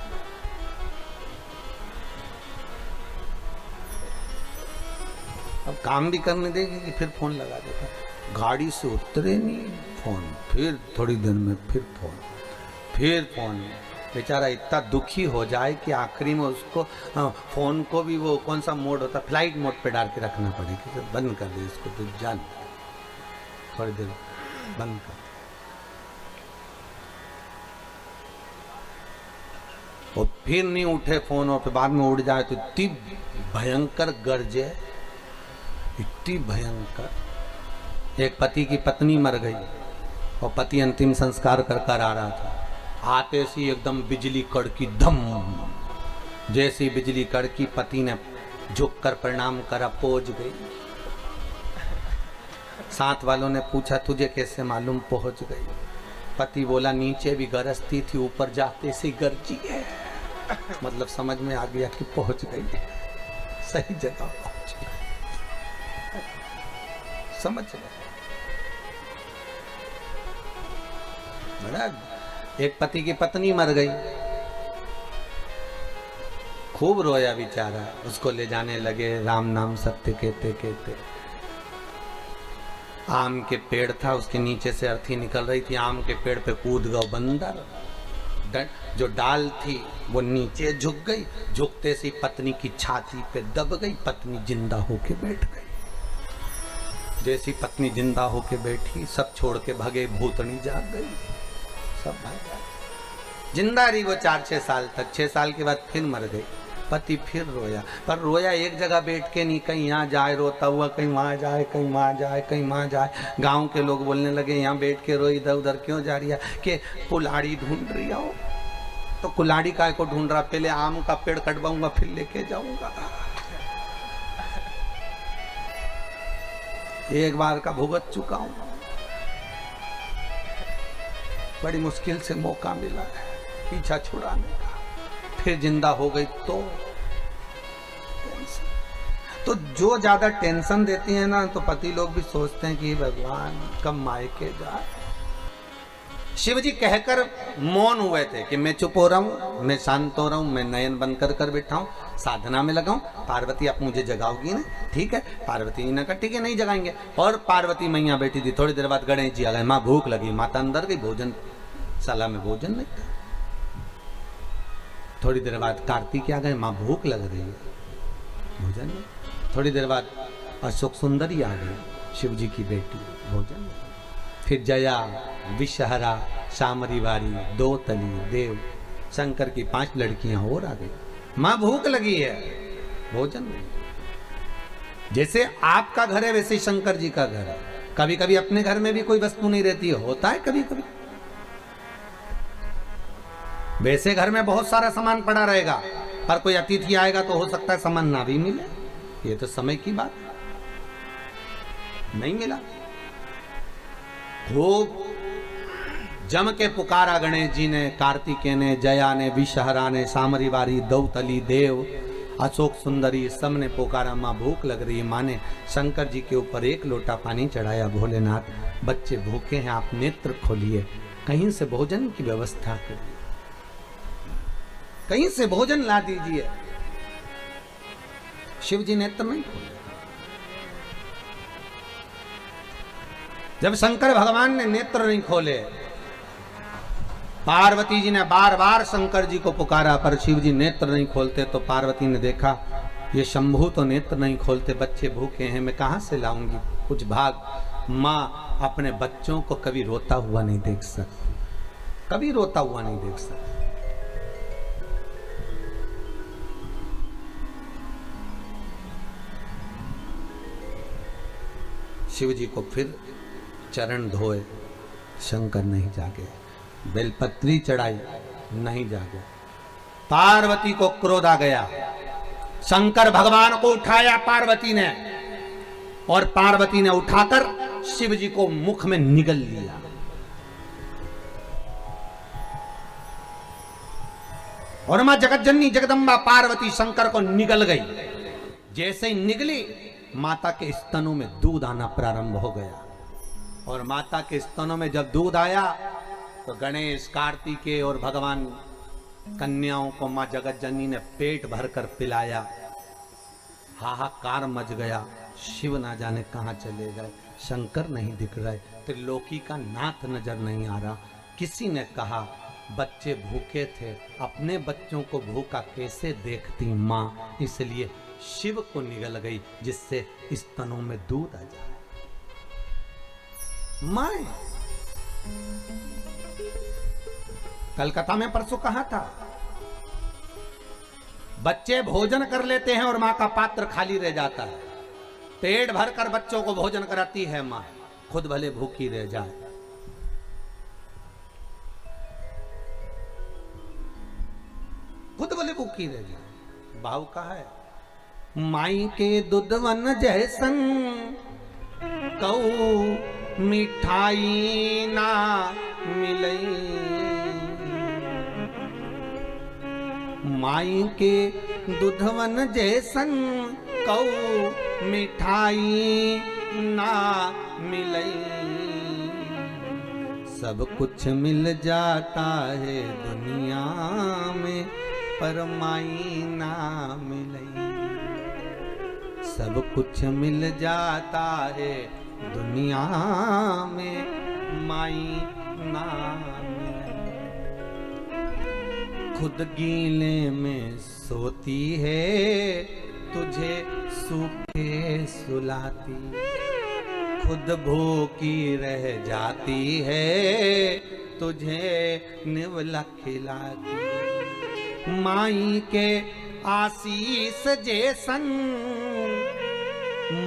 Speaker 1: अब काम भी करने देगी कि फिर फोन लगा देता। गाड़ी से उतरे नहीं, फोन, फिर थोड़ी देर में फिर फोन। बेचारा इतना दुखी हो जाए कि आखिरी में उसको फोन को भी वो कौन सा मोड होता, फ्लाइट मोड पे डाल के रखना पड़ेगा, तो बंद कर दे इसको, तो जान थोड़ी देर बंद कर। और फिर नहीं उठे फोन, और फिर बाद में उड़ जाए तो इतनी भयंकर गरजे, इतनी भयंकर। एक पति की पत्नी मर गई, और पति अंतिम संस्कार कर कर आ रहा था। आते सी एकदम बिजली कड़की धम, जैसी बिजली कड़की पति ने झुक कर प्रणाम करा, पहुंच गई। साथ वालों ने पूछा तुझे कैसे मालूम पहुंच गई? पति बोला नीचे भी गरजती थी, ऊपर जाते से गरजी है। मतलब समझ में आ गया कि पहुंच गई है, सही जगह पहुंच गई। समझ गए? बड़ा एक पति की पत्नी मर गई, खूब रोया बेचारा। उसको ले जाने लगे, राम नाम सत्य कहते कहते। आम के पेड़ था, उसके नीचे से अर्थी निकल रही थी। आम के पेड़ पे कूद गया बंदर, जो डाल थी वो नीचे झुक गई। झुकते से पत्नी की छाती पे दब गई, पत्नी जिंदा होके बैठ गई। जैसी पत्नी जिंदा होके बैठी, सब छोड़ के भगे, भूतनी जाग गई, सब भाग गए। जिंदा रही वो 4-6 साल तक। 6 साल के बाद फिर मर गई। पति फिर रोया, पर रोया एक जगह बैठ के नहीं, कहीं यहाँ जाए रोता हुआ, कहीं वहाँ जाए, कहीं वहाँ जाए, कहीं वहाँ जाए। गांव के लोग बोलने लगे यहाँ बैठ के रो, इधर उधर क्यों जा रही है? कि कुल्हाड़ी ढूंढ रही हो। तो कुल्हाड़ी काय को ढूंढ रहा? पहले आम का पेड़ कटवाऊंगा फिर लेके जाऊंगा। एक बार का भुगत चुका हूं, बड़ी मुश्किल से मौका मिला है पीछा छुड़ाने का। फिर जिंदा हो गई तो जो ज्यादा टेंशन देती है ना, तो पति लोग भी सोचते हैं कि भगवान कब मायके जाए। शिव जी कहकर मौन हुए थे कि मैं चुप हो रहा हूं, मैं शांत हो रहा हूं, मैं नयन बंद कर बैठा हूं, साधना में लगा हूं। पार्वती आप मुझे जगाओगी ना? ठीक है। पार्वती जी ने कहा ठीक है, नहीं जगाएंगे। और पार्वती मैया बैठी थी। थोड़ी देर बाद गणेश जी आ गए। माँ भूख लगी। माता अंदर गई, भोजन साला में भोजन नहीं था। थोड़ी देर बाद कार्तिक आ गए। माँ भूख लग रही है, भोजन नहीं। थोड़ी देर बाद अशोक सुंदरी आ गई, शिव जी की बेटी, भोजन नहीं। फिर जया, विषहरा, शामरी वारी, दो तली, देव, शंकर की 5 लड़कियां और आ गई। माँ भूख लगी है, भोजन नहीं। जैसे आपका घर है वैसे शंकर जी का घर है। कभी कभी अपने घर में भी कोई वस्तु नहीं रहती है, होता है कभी कभी। वैसे घर में बहुत सारा सामान पड़ा रहेगा, पर कोई अतिथि आएगा तो हो सकता है सामान ना भी मिले। ये तो समय की बात है, नहीं मिला। खूब जम के पुकारा गणेश जी ने, कार्तिकेय ने, जया ने, विषहरा ने, सामरी वारी, दौतली, देव, अशोक सुंदरी, सब ने पुकारा। माँ भूख लग रही है। माँ ने शंकर जी के ऊपर 1 लोटा पानी चढ़ाया। भोलेनाथ बच्चे भूखे हैं, आप नेत्र खोलिए, कहीं से भोजन की व्यवस्था करिए, कहीं से भोजन ला दीजिए। शिव जी नेत्र नहीं खोले। जब शंकर भगवान ने नेत्र नहीं खोले, पार्वती जी ने बार बार शंकर जी को पुकारा, पर शिव जी नेत्र नहीं खोलते। तो पार्वती ने देखा ये शंभू तो नेत्र नहीं खोलते, बच्चे भूखे हैं, मैं कहां से लाऊंगी कुछ भाग। माँ अपने बच्चों को कभी रोता हुआ नहीं देख सकती, कभी रोता हुआ नहीं देख सकती। शिव जी को फिर चरण धोए, शंकर नहीं जागे। बेलपत्री चढ़ाई, नहीं जागे। पार्वती को क्रोध आ गया। शंकर भगवान को उठाया पार्वती ने, और पार्वती ने उठाकर शिव जी को मुख में निगल लिया। और मां जगतजननी जगदम्बा पार्वती शंकर को निगल गई। जैसे ही निगली, माता के स्तनों में दूध आना प्रारंभ हो गया। और माता के स्तनों में जब दूध आया तो गणेश, कार्तिकेय और भगवान कन्याओं को मां जगतजननी ने पेट भरकर पिलाया। हाहाकार मच गया। शिव ना जाने कहां चले गए, शंकर नहीं दिख रहे, त्रिलोकी का नाथ नजर नहीं आ रहा। किसी ने कहा बच्चे भूखे थे, अपने बच्चों को भूखा कैसे देखती माँ, इसलिए शिव को निगल गई जिससे स्तनों में दूध आ जाए। मां कलकत्ता में परसों कहा था, बच्चे भोजन कर लेते हैं और मां का पात्र खाली रह जाता है। पेट भरकर बच्चों को भोजन कराती है मां, खुद भले भूखी रह जाए। भूखी रह जाए। भाव कहा है, माई के दुधवन जैसन कऊ मिठाई ना मिलई, माई के दुधवन जैसन कऊ मिठाई ना मिलई। सब कुछ मिल जाता है दुनिया में पर माई ना मिलई। सब कुछ मिल जाता है दुनिया में माई ना मिलई। खुद गीले में सोती है तुझे सूखे सुलाती, खुद भूखी रह जाती है तुझे निवला खिलाती। माई के आशीष जैसन,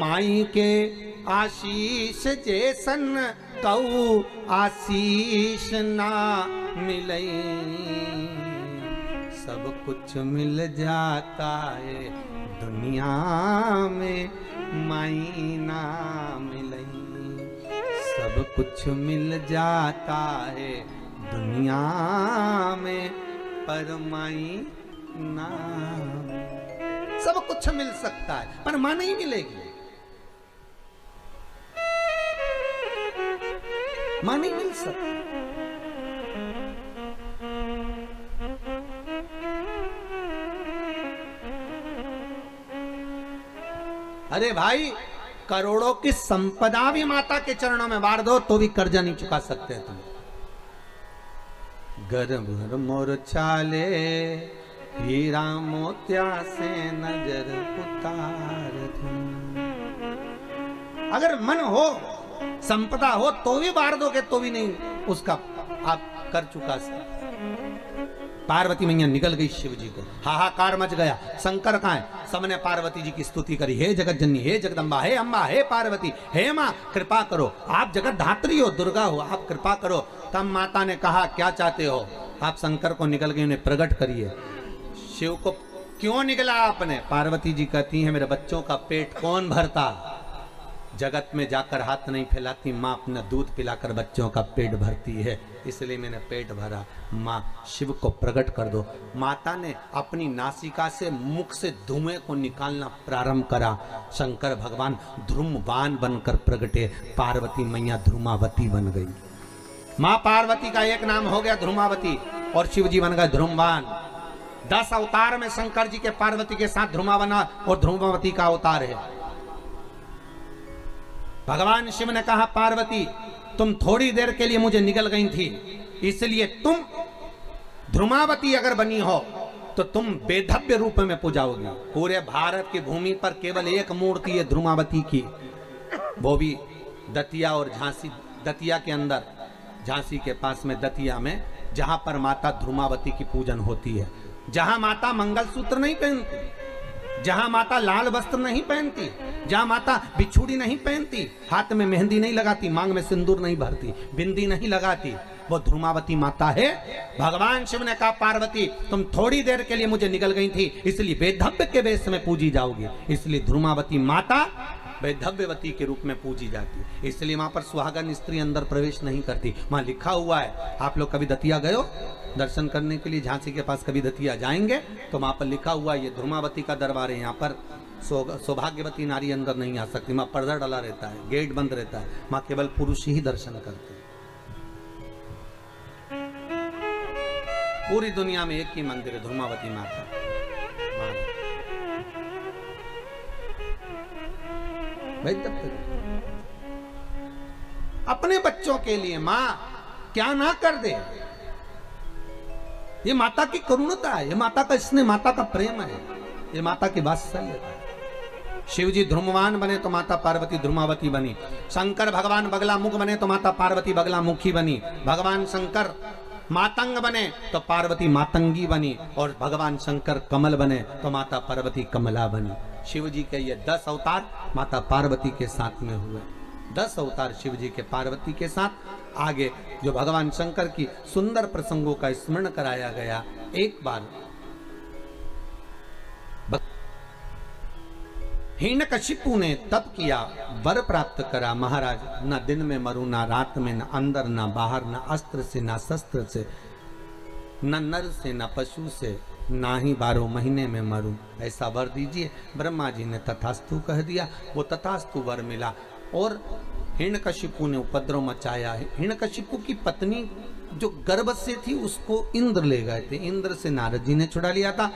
Speaker 1: माई के आशीष जैसन कऊ आशीष ना मिलई। सब कुछ मिल जाता है दुनिया में माई ना मिलई। सब कुछ मिल जाता है दुनिया में पर माई ना। सब कुछ मिल सकता है पर मां नहीं मिलेगी, मां नहीं मिल सकती। अरे भाई, करोड़ों की संपदा भी माता के चरणों में बांट दो तो भी कर्जा नहीं चुका सकते तुम। घर भर मोर चाले हीरा मोतिया से नजर उतार दूं। अगर मन हो, संपदा हो तो भी बांट दोगे तो भी नहीं उसका आप कर चुका सकते। पार्वती मैया निकल गई शिव जी को, हाहाकार मच गया। शंकर कहाँ है? सबने पार्वती जी की स्तुति करी, हे जगत जननी, हे जगदम्बा, हे अम्बा, हे पार्वती, हे माँ कृपा करो, आप जगत धात्री हो, दुर्गा हो, आप कृपा करो। तब माता ने कहा क्या चाहते हो आप? शंकर को निकल गई, उन्हें प्रकट करिए। शिव को क्यों निकला आपने? पार्वती जी कहती है मेरे बच्चों का पेट कौन भरता? जगत में जाकर हाथ नहीं फैलाती, माँ अपना दूध पिलाकर बच्चों का पेट भरती है, इसलिए मैंने पेट भरा। माँ शिव को प्रकट कर दो। माता ने अपनी नासिका से, मुख से धुएं को निकालना प्रारंभ करा। शंकर भगवान ध्रुमवान बनकर प्रगटे, पार्वती मैया ध्रुमावती बन गई। माँ पार्वती का एक नाम हो गया ध्रुमावती और शिव जी बन गए ध्रुमवान। 10 अवतार में शंकर जी के पार्वती के साथ ध्रुमावना और ध्रुमावती का अवतार है। भगवान शिव ने कहा पार्वती तुम थोड़ी देर के लिए मुझे निकल गई थी, इसलिए तुम ध्रुमावती अगर बनी हो तो तुम बेधव्य रूप में पूजाओगी। पूरे भारत की भूमि पर केवल एक मूर्ति है ध्रुमावती की, वो भी दतिया और झांसी। दतिया के अंदर, झांसी के पास में दतिया में, जहां पर माता ध्रुमावती की पूजन होती है, जहां माता मंगलसूत्र नहीं पहनती, जहां माता लाल वस्त्र नहीं पहनती, जहां माता बिछुड़ी नहीं पहनती, हाथ में मेहंदी नहीं लगाती, मांग में सिंदूर नहीं भरती, बिंदी नहीं लगाती, वो ध्रुमावती माता है। भगवान शिव ने कहा पार्वती तुम थोड़ी देर के लिए मुझे निकल गई थी, इसलिए बेधव्य के वेश में पूजी जाओगी, इसलिए ध्रुमावती माता वैधव्यवती के रूप में पूजी जाती है। इसलिए वहां पर सुहागन स्त्री अंदर प्रवेश नहीं करती। वहां लिखा हुआ है, आप लोग कभी दतिया गए हो दर्शन करने के लिए? झांसी के पास कभी दतिया जाएंगे तो वहां पर लिखा हुआ है ये ध्रुमावती का दरबार है, यहाँ पर सौभाग्यवती नारी अंदर नहीं आ सकती। वहां पर्दा डला रहता है, गेट बंद रहता है, वहां केवल पुरुष ही दर्शन करते हैं। पूरी दुनिया में एक ही मंदिर है ध्रुमावती माता। अपने बच्चों के लिए मां क्या ना कर दे, ये माता की करुणता है, ये माता का स्नेह, माता का प्रेम है, ये माता की वात्सल्य है। शिव जी ध्रुमवान बने तो माता पार्वती ध्रुमावती बनी। शंकर भगवान बगला मुख बने तो माता पार्वती बगला मुखी बनी। भगवान शंकर मातंग बने तो पार्वती मातंगी बनी, और भगवान शंकर कमल बने तो माता पार्वती कमला बनी। शिव जी के ये 10 अवतार माता पार्वती के साथ में हुए। 10 अवतार शिव जी के पार्वती के साथ। आगे जो भगवान शंकर की सुंदर प्रसंगों का स्मरण कराया गया, एक बार हिरण्यकशिपु ने तप किया, वर प्राप्त करा। महाराज, न दिन में मरूं, न रात में, न अंदर न बाहर, न अस्त्र से न शस्त्र से, न नर से न पशु से, ना ही 12 महीने में मरूं, ऐसा वर दीजिए। ब्रह्मा जी ने तथास्तु कह दिया, वो तथास्तु वर मिला। और हिरण्यकशिपु ने उपद्रव मचाया है। हिरण्यकशिपु की पत्नी जो गर्भ से थी उसको इंद्र ले गए थे, इंद्र से नारद जी ने छुड़ा लिया था।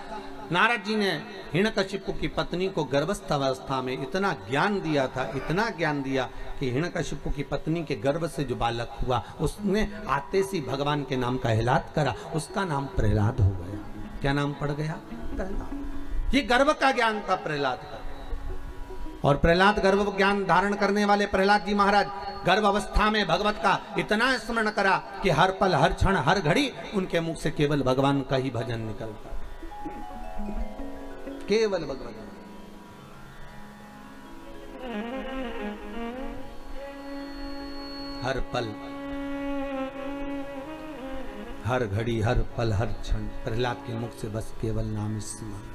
Speaker 1: नारद जी ने हिरण्यकशिपु की पत्नी को गर्भस्थ अवस्था में इतना ज्ञान दिया था, इतना ज्ञान दिया कि हिरण्यकशिपु की पत्नी के गर्भ से जो बालक हुआ उसने आते सी भगवान के नाम का एलान करा, उसका नाम प्रहलाद हो गया। क्या नाम पड़ गया? प्रहलाद। ये गर्भ का ज्ञान था प्रहलाद का। और प्रहलाद गर्भ ज्ञान धारण करने वाले प्रहलाद जी महाराज गर्भ अवस्था में भगवत का इतना स्मरण करा कि हर पल, हर क्षण, हर घड़ी उनके मुख से केवल भगवान का ही भजन निकलता, केवल भगवान। हर पल, हर घड़ी, हर पल, हर क्षण प्रहलाद के मुख से बस केवल नाम स्मरण।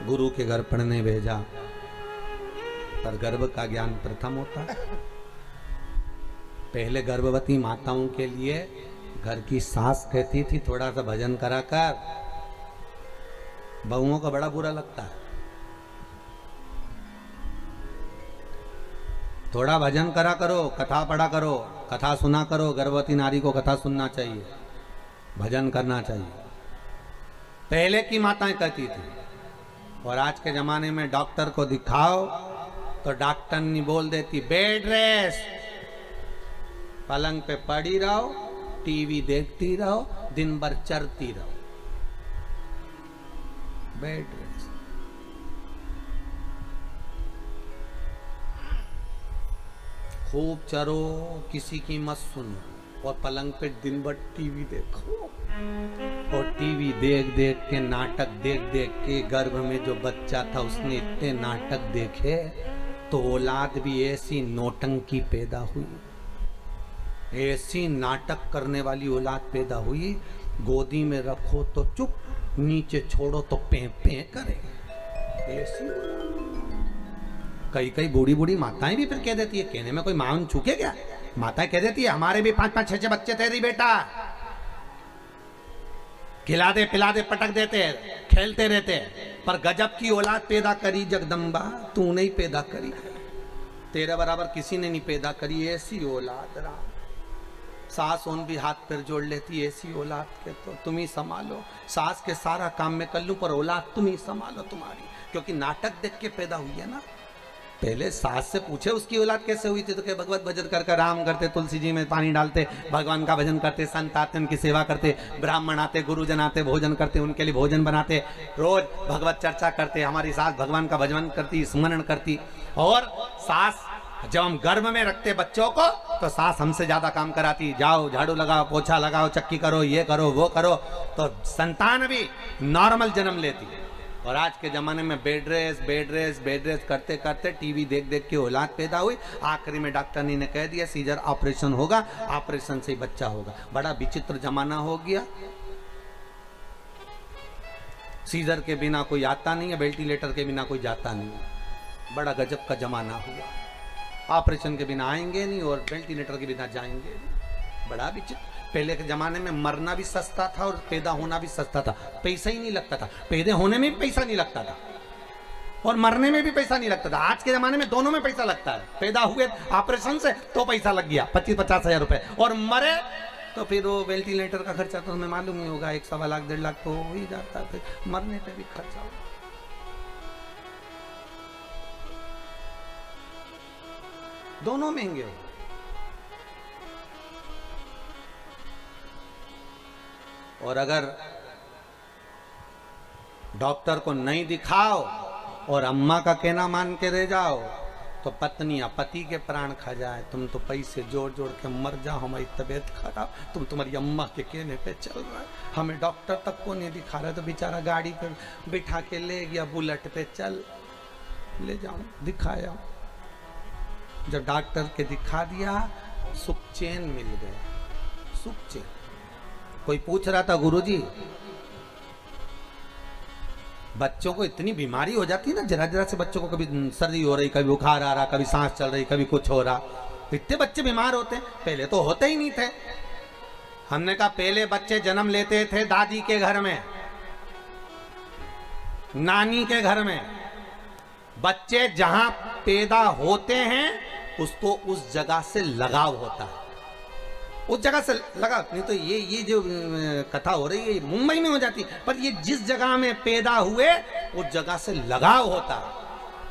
Speaker 1: गुरु के घर पढ़ने भेजा, पर गर्भ का ज्ञान प्रथम होता है। पहले गर्भवती माताओं के लिए घर की सास कहती थी थोड़ा सा भजन करा कर, बहुओं को बड़ा बुरा लगता है। थोड़ा भजन करा करो, कथा पढ़ा करो, कथा सुना करो। गर्भवती नारी को कथा सुनना चाहिए, भजन करना चाहिए, पहले की माताएं कहती थी। और आज के जमाने में डॉक्टर को दिखाओ तो डॉक्टर नहीं बोल देती बेड रेस्ट, पलंग पे पड़ी रहो, टीवी देखती रहो, दिन भर चरती रहो, बेड रेस्ट। खूब चरो, किसी की मत सुनो, और पलंग पे दिन भर टीवी देखो। और टीवी देख देख के, नाटक देख देख के गर्भ में जो बच्चा था उसने इतने नाटक देखे तो औलाद भी ऐसी नौटंकी पैदा हुई, ऐसी नाटक करने वाली औलाद पैदा हुई। गोदी में रखो तो चुप, नीचे छोड़ो तो पे पे करे, ऐसी। कई कई बूढ़ी बूढ़ी माताएं भी फिर कह देती है, कहने में कोई मान चूके क्या, माताएं कह देती है हमारे भी 5-5, 6-6 बच्चे थे बेटा, खिला दे पिला दे पटक देते, खेलते रहते, पर गजब की औलाद पैदा करी जगदम्बा, तू नहीं पैदा करी, तेरे बराबर किसी ने नहीं पैदा करी, ऐसी औलाद। राम, सास उन भी हाथ पैर जोड़ लेती, ऐसी औलाद के तो तुम ही संभालो, सास के सारा काम में कर लूं पर औलाद तुम ही संभालो तुम्हारी, क्योंकि नाटक देख के पैदा हुई है ना। पहले सास से पूछे उसकी औलाद कैसे हुई थी, तो क्या भगवत भजन करके राम करते, तुलसी जी में पानी डालते, भगवान का भजन करते, संत आते उनकी सेवा करते, ब्राह्मण आते, गुरुजन आते, भोजन करते, उनके लिए भोजन बनाते, रोज भगवत चर्चा करते। हमारी सास भगवान का भजन करती, स्मरण करती। और सास जब हम गर्भ में रखते बच्चों को तो सास हमसे ज्यादा काम कराती, जाओ झाड़ू लगाओ, पोछा लगाओ, चक्की करो, ये करो, वो करो, तो संतान भी नॉर्मल जन्म लेती। और आज के जमाने में bed rest, bed rest, bed rest करते करते टीवी देख देख के औलाद पैदा हुई। आखिरी में डॉक्टर ने कह दिया सीजर ऑपरेशन होगा, ऑपरेशन से ही बच्चा होगा। बड़ा विचित्र जमाना हो गया, सीजर के बिना कोई आता नहीं है, वेंटिलेटर के बिना कोई जाता नहीं है। बड़ा गजब का जमाना हुआ, ऑपरेशन के बिना आएंगे नहीं और वेंटिलेटर के बिना जाएंगे नहीं। बड़ा विचित्र। पहले के जमाने में मरना भी सस्ता था और पैदा होना भी सस्ता था, पैसा ही नहीं लगता था। पैदा होने में भी पैसा नहीं लगता था और मरने में भी पैसा नहीं लगता था। आज के जमाने में दोनों में पैसा लगता है। पैदा हुए ऑपरेशन से तो पैसा लग गया 25-50 हजार रुपए, और मरे तो फिर वो वेंटिलेटर का खर्चा तो हमें मालूम ही होगा, 1-1.25 लाख 1.5 लाख तो हो ही जाता है, फिर मरने पे भी खर्चा होगा। दोनों महंगे हो। और अगर डॉक्टर को नहीं दिखाओ और अम्मा का कहना मान के रह जाओ तो पत्नी या पति के प्राण खा जाए। तुम तो पैसे जोड़ जोड़ के मर जाओ, हमारी तबीयत खराब, तुम तुम्हारी अम्मा के कहने पे चल रहा है, हमें डॉक्टर तक को नहीं दिखा रहा, तो बेचारा गाड़ी पे बिठा के ले गया, बुलेट पे चल ले जाओ दिखाया। जब डॉक्टर के दिखा दिया सुख चैन मिल गया, सुख चैन। कोई पूछ रहा था गुरुजी बच्चों को इतनी बीमारी हो जाती है ना, जरा जरा से बच्चों को कभी सर्दी हो रही, कभी बुखार आ रहा, कभी सांस चल रही, कभी कुछ हो रहा। इतने बच्चे बीमार होते हैं, पहले तो होते ही नहीं थे। हमने कहा पहले बच्चे जन्म लेते थे दादी के घर में, नानी के घर में। बच्चे जहां पैदा होते हैं उसको उस जगह से लगाव होता है, उस जगह से लगा। नहीं तो ये जो कथा हो रही है मुंबई में हो जाती, पर ये जिस जगह में पैदा हुए उस जगह से लगाव होता है।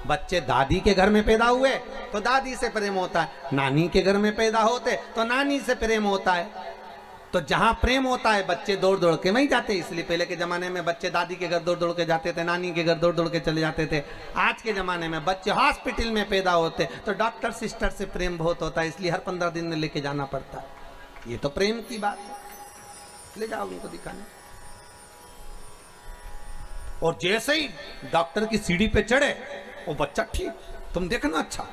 Speaker 1: बच्चे दादी के घर में पैदा हुए तो दादी से प्रेम होता है, नानी के घर में पैदा होते तो नानी से प्रेम होता है। तो जहां प्रेम होता है बच्चे दौड़ दौड़ के वहीं जाते। इसलिए पहले के जमाने में बच्चे दादी के घर दौड़ दौड़ के जाते थे, नानी के घर दौड़ दौड़ के चले जाते थे। आज के जमाने में बच्चे हॉस्पिटल में पैदा होते तो डॉक्टर सिस्टर से प्रेम बहुत होता है, इसलिए हर 15 दिन में लेके जाना पड़ता है। ये तो प्रेम की बात है, ले जाओ उनको दिखाने। और जैसे ही डॉक्टर की सीढ़ी पे चढ़े वो बच्चा ठीक, तुम देखना अच्छा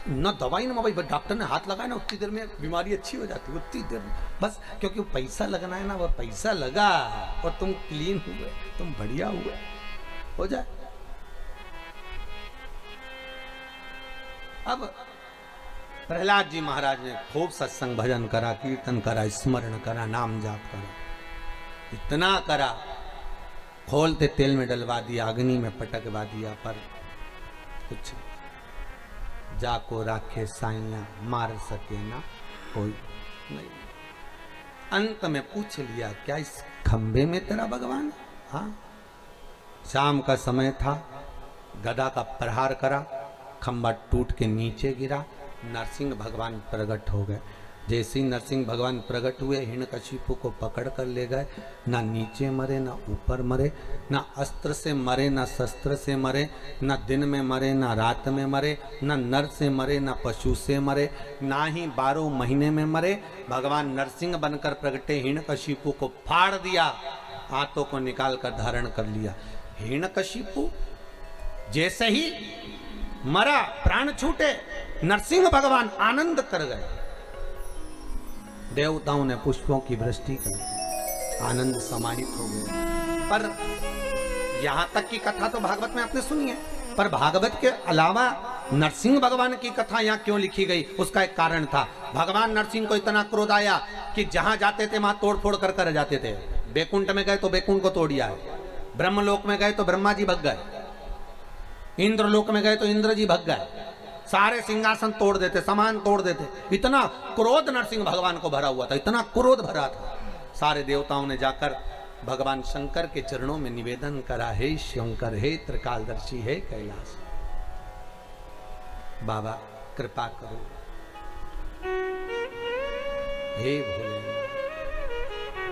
Speaker 1: ना दवाई ना भाई, डॉक्टर ने हाथ लगाया ना उतनी देर में बीमारी अच्छी हो जाती है, उतनी देर में बस। क्योंकि वो पैसा लगना है ना, वो पैसा लगा और तुम क्लीन हुए, तुम बढ़िया हुए, हो जाए। अब प्रहलाद जी महाराज ने खूब सत्संग भजन करा, कीर्तन करा, स्मरण करा, नाम जाप करा, इतना करा, खोलते तेल में डलवा दिया, अग्नि में पटकवा दिया, पर कुछ जाको राखे साइया मार सके ना कोई नहीं। अंत में पूछ लिया क्या इस खंबे में तेरा भगवान? हाँ। शाम का समय था, गदा का प्रहार करा, खंबा टूट के नीचे गिरा, नरसिंह भगवान प्रकट हो गए। जैसे ही नरसिंह भगवान प्रकट हुए हिरण्यकशिपु को पकड़ कर ले गए। ना नीचे मरे ना ऊपर मरे, ना अस्त्र से मरे ना शस्त्र से मरे, ना दिन में मरे ना रात में मरे, ना नर से मरे ना पशु से मरे, ना ही 12 महीने में मरे। भगवान नरसिंह बनकर प्रगटे, हिरण्यकशिपु को फाड़ दिया, हाथों को निकाल कर धारण कर लिया। हिरण्यकशिपु जैसे ही मरा, प्राण छूटे, नरसिंह भगवान आनंद कर गए। देवताओं ने पुष्पों की वृष्टि कर, आनंद समाहित हो गए। पर यहां तक की कथा तो भागवत में आपने सुनी है, पर भागवत के अलावा नरसिंह भगवान की कथा यहाँ क्यों लिखी गई, उसका एक कारण था। भगवान नरसिंह को इतना क्रोध आया कि जहां जाते थे वहां तोड़ फोड़ कर जाते थे। बैकुंठ में गए तो बैकुंठ को तोड़िया है, ब्रह्मलोक में गए तो ब्रह्मा जी भग गए, इंद्रलोक में गए तो इंद्र जी भग गए, सारे सिंहासन तोड़ देते, सामान तोड़ देते। इतना क्रोध नरसिंह भगवान को भरा हुआ था, इतना क्रोध भरा था। सारे देवताओं ने जाकर भगवान शंकर के चरणों में निवेदन करा, हे शंकर, हे त्रिकालदर्शी, हे कैलाश बाबा कृपा करो, हे भोले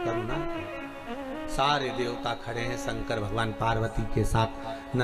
Speaker 1: करुणा करो। सारे देवता खड़े हैं, शंकर भगवान पार्वती के साथ।